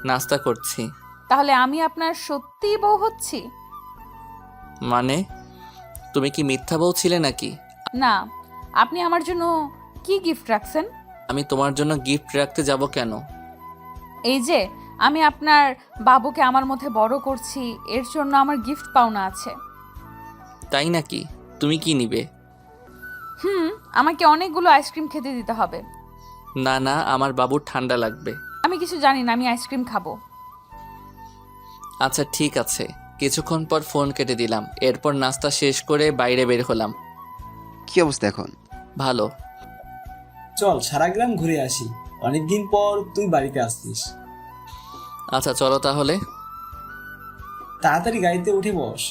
নাস্তা করছি। তাহলে আমি আপনার সত্যিই বউ হচ্ছি? মানে, তুমি কি মিথ্যা বউ ছিলে নাকি? না, আপনি আমার জন্য কি গিফট রাখছেন? আমি তোমার জন্য গিফট রাখতে যাব কেন? এই যে আমি আপনার বাবুকে আমার মধ্যে বড় করছি, এর জন্য আমার গিফট পাওনা আছে। তাই নাকি? তুমি কি নিবে? আমাকে অনেকগুলো আইসক্রিম খেতে দিতে হবে। না না, আমার বাবুর ঠান্ডা লাগবে। আমি কিছু জানি না, আমি আইসক্রিম খাবো। আচ্ছা ঠিক আছে। কিছুক্ষণ পর ফোন কেটে দিলাম। এরপর নাস্তা শেষ করে বাইরে বের হলাম। কি অবস্থা এখন? ভালো। চল সারা গ্রাম ঘুরে আসি, অনেকদিন পর তুই বাড়িতে আসছিস। আচ্ছা চলো তাহলে। তাড়াতাড়ি গাড়িতে উঠে বস।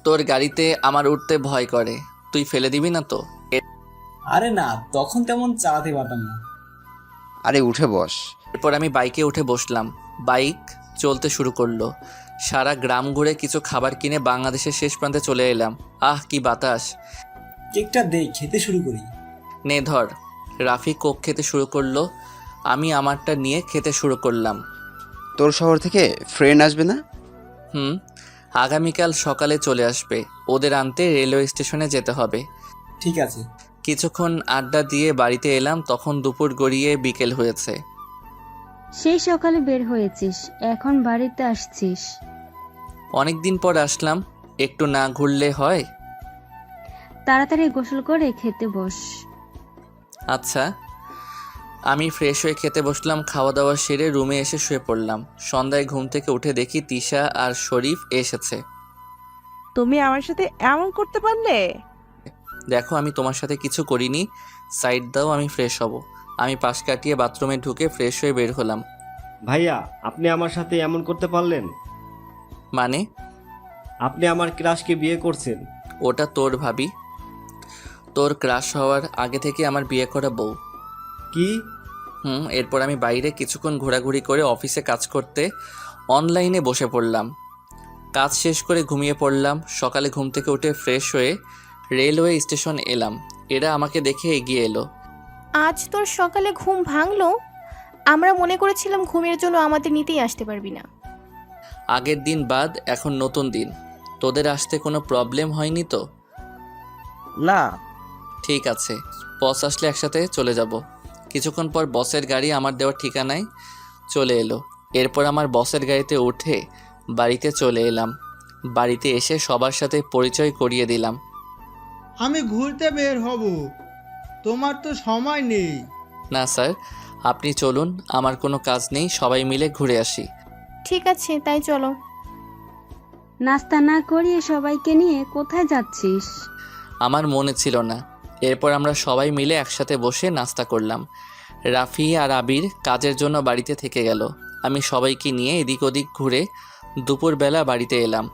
তোর গাড়িতে আমার উঠতে ভয় করে, তুই ফেলে দিবি না তো? আরে না, তখন তেমন চালাতে পারতাম না। আরে উঠে বস। এরপর আমি বাইকে উঠে বসলাম। বাইক চলতে শুরু করলো। সারা গ্রাম ঘুরে কিছু খাবার কিনে বাংলাদেশের শেষ প্রান্তে চলে এলাম। আহ কি বাতাস! কেকটা দে, খেতে শুরু করি। নে ধর। রাফি কোক খেতে শুরু করলো। আমি আমারটা নিয়ে খেতে শুরু করলাম। তোর শহর থেকে ফ্রেন্ড আসবে না? আগামীকাল সকালে চলে আসবে। ওদের আনতে রেলওয়ে স্টেশনে যেতে হবে। ঠিক আছে। কিছুক্ষণ আড্ডা দিয়ে বাড়িতে এলাম। তখন দুপুর গড়িয়ে বিকেল হয়েছে। সেই সকালে বের হয়েছিস, এখন বাড়িতে আসছিস? অনেকদিন পর আসলাম, একটু না ঘুরলে হয়? তাড়াতাড়ি গোসল করে খেতে বস। আচ্ছা। আমি ফ্রেশ হয়ে খেতে বসলাম। খাওয়া দাওয়া সেরে রুমে এসে শুয়ে পড়লাম। সন্ধ্যায় ঘুম থেকে উঠে দেখি তিশা আর শরীফ এসেছে। তুমি আমার সাথে এমন করতে পারলে? দেখো, আমি তোমার সাথে কিছু করিনি। সাইড দাও, আমি ফ্রেশ হব। আমি পাশ কাটিয়ে বাথরুমে ঢুকে ফ্রেশ হয়ে বের হলাম। ভাইয়া, আপনি আমার সাথে এমন করতে পারলেন? মানে? আপনি আমার ক্রাশকে বিয়ে করছেন। ওটা তোর ভাবি, তোর ক্রাশ হওয়ার আগে থেকে আমার বিয়ে করা বউ। কি? এরপর আমি বাইরে কিছুক্ষণ ঘোরাঘুরি করে অফিসে কাজ করতে অনলাইনে বসে পড়লাম। কাজ শেষ করে ঘুমিয়ে পড়লাম। সকালে ঘুম থেকে উঠে ফ্রেশ হয়ে রেলওয়ে স্টেশন এলাম। এরা আমাকে দেখে এগিয়ে এলো। আজ তোর সকালে ঘুম ভাঙলো? আমরা মনে করেছিলাম ঘুমের জন্য আমাদের নিতেই আসতে পারবি না। আগের দিন বাদ এখন নতুন দিন। তোদের আসতে কোনো প্রবলেম হয়নি তো? না। ঠিক আছে, বস আসলে একসাথে চলে যাব। কিছুক্ষণ পর বসের গাড়ি আমার দেওয়া ঠিকানায় চলে এলো। এরপর আমার বসের গাড়িতে উঠে বাড়িতে চলে এলাম। বাড়িতে এসে সবার সাথে পরিচয় করিয়ে দিলাম। আমি ঘুরতে বের হব, তোমার তো সময় নেই। না স্যার, আপনি চলুন, আমার কোনো কাজ নেই, সবাই মিলে ঘুরে আসি। ঠিক আছে, তাই চলো। নাস্তা না করিয়ে সবাইকে নিয়ে কোথায় যাচ্ছিস? আমার মনে ছিল না। এরপর আমরা সবাই মিলে একসাথে বসে নাস্তা করলাম। রাফি আর আবির কাজের জন্য বাড়িতে থেকে গেল। আমি সবাইকে নিয়ে এদিক ওদিক ঘুরে দুপুরবেলা বাড়িতে এলাম।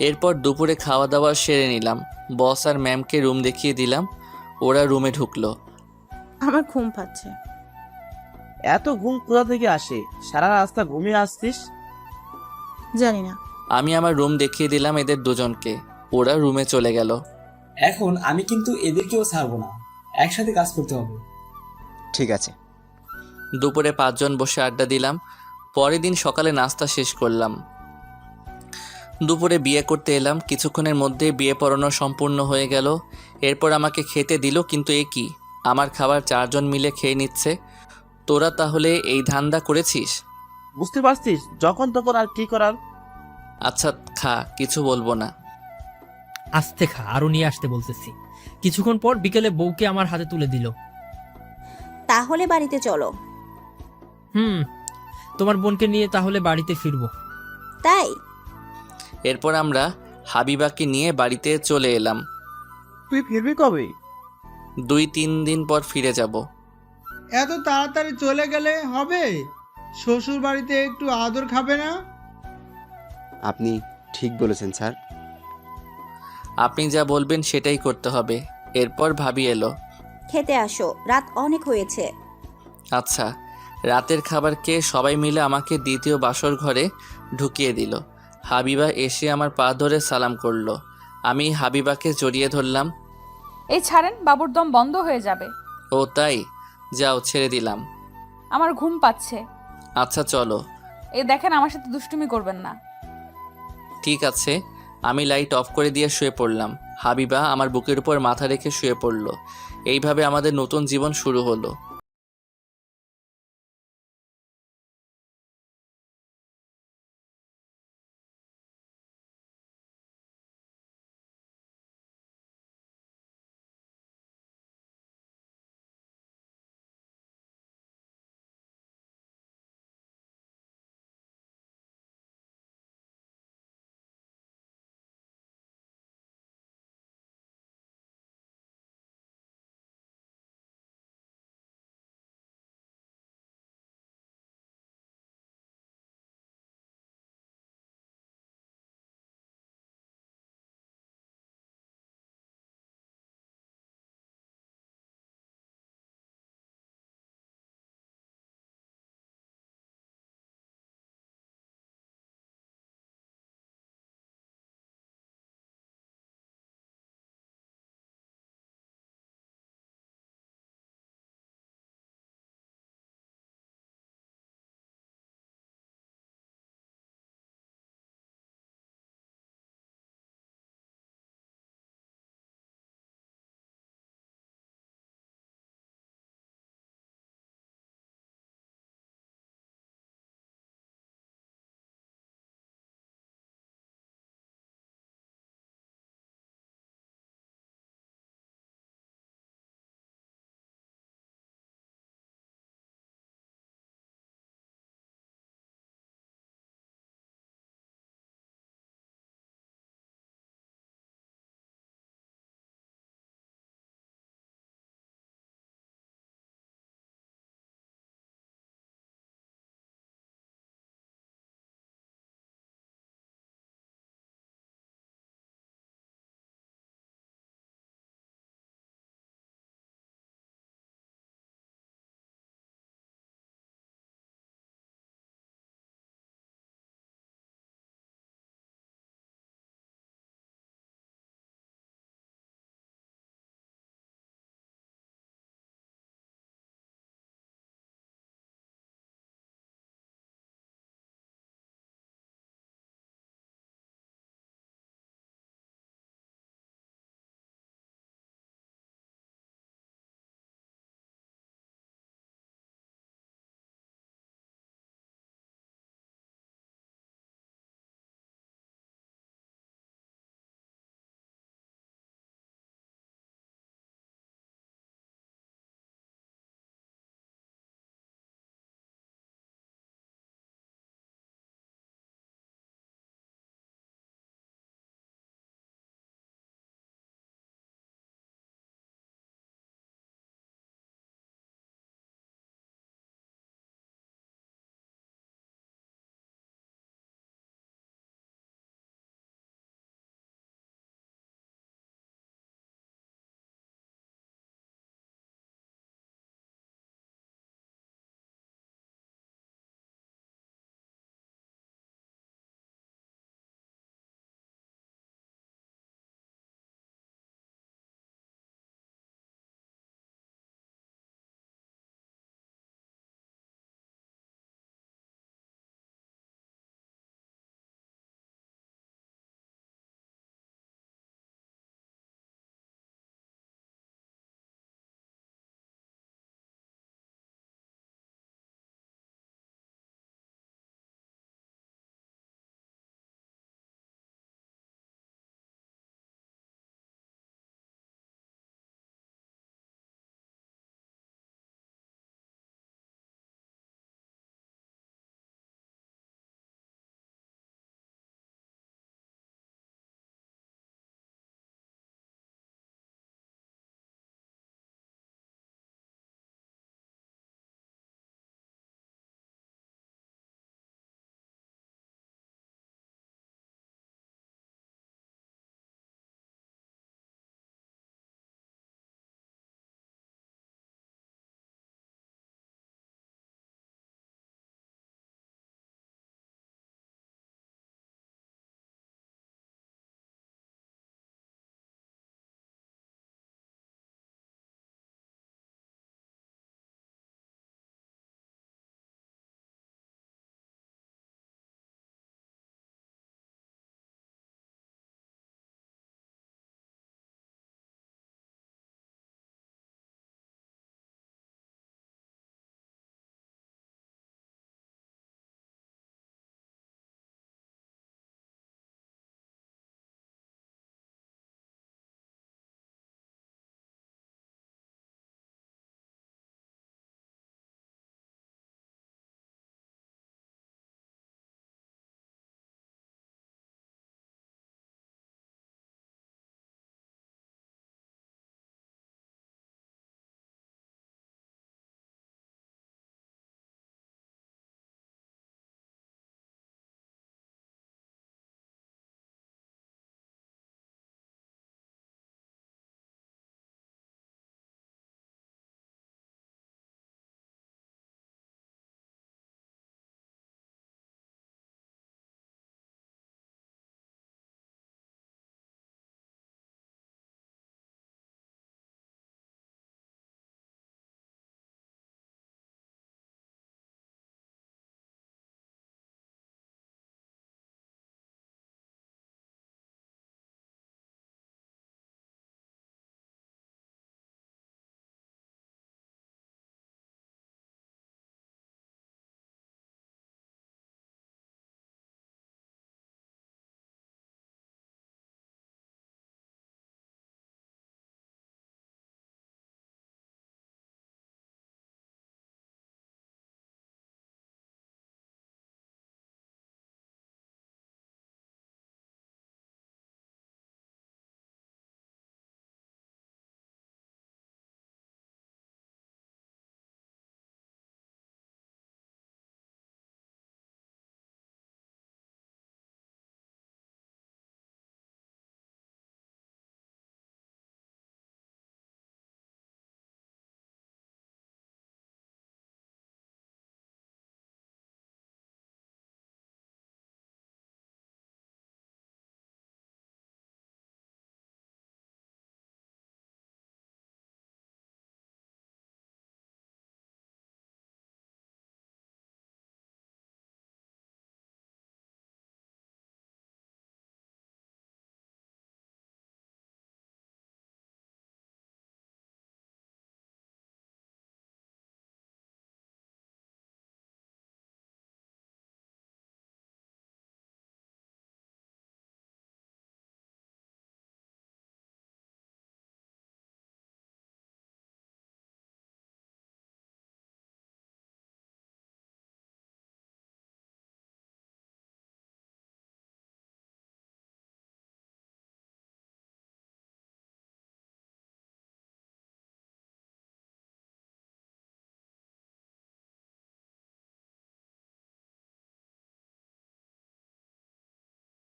এরপর দুপুরে খাওয়া দাওয়া সেরে নিলাম। বস আর ম্যামকে রুম দেখিয়ে দিলাম। ওরা রুমে ঢুকলো। আমার ঘুম পাচ্ছে। এত ঘুম কোথা থেকে আসে? সারা রাস্তা ঘুমিয়ে আসছিস? জানি না। আমি আমার রুম দেখিয়ে দিলাম এদের দুজনকে। ওরা রুমে চলে গেল। এখন আমি কিন্তু এদেরকেও ছাড়বো না, একসাথে কাজ করতে হবে। ঠিক আছে। দুপুরে 5 জন বসে আড্ডা দিলাম। পরের দিন সকালে নাস্তা শেষ করলাম। দুপুরে বিয়ে করতে এলাম। কিছুক্ষণের মধ্যে বিয়ে পড়ানো সম্পূর্ণ হয়ে গেল। এরপর আমাকে খেতে দিল, কিন্তু এ কি, আমার খাবার 4 জন মিলে খেয়ে নিচ্ছে। তোরা তাহলে এই ধান্দা করেছিস? বুঝতে পারছিস, যখন তখন আর কি করার। আচ্ছা খা, কিছু বলবো না। আস্তে খা, আরো নিয়ে আসতে বলতেছি। কিছুক্ষণ পর বিকেলে বউকে আমার হাতে তুলে দিল। তাহলে বাড়িতে চলো। তোমার বোনকে নিয়ে তাহলে বাড়িতে ফিরবো। তাই? এরপর আমরা হাবিবাকে নিয়ে বাড়িতে চলে এলাম। তুই ফিরবি কবে? 2-3 দিন পর ফিরে যাব। এত তাড়াতাড়ি চলে গেলে হবে? শ্বশুর বাড়িতে একটু আদর খাবে না? আপনি ঠিক বলেছেন স্যার। আপনি যা বলবেন সেটাই করতে হবে। এরপর ভাবি এলো। খেতে আসো, রাত অনেক হয়েছে। আচ্ছা। রাতের খাবার খেয়ে সবাই মিলে আমাকে দ্বিতীয় বাসর ঘরে ঢুকিয়ে দিল। হাবিবা এসে আমার পা ধরে সালাম করলো। আমি হাবিবাকে জড়িয়ে ধরলাম। এই ছাড়েন, বাবুর দম বন্ধ হয়ে যাবে। ও তাই? যাও, ছেড়ে দিলাম। আমার ঘুম পাচ্ছে। আচ্ছা চলো। এই দেখেন, আমার সাথে দুষ্টুমি করবেন না। ঠিক আছে। আমি লাইট অফ করে দিয়ে শুয়ে পড়লাম। হাবিবা আমার বুকের উপর মাথা রেখে শুয়ে পড়ল। এইভাবে আমাদের নতুন জীবন শুরু হলো।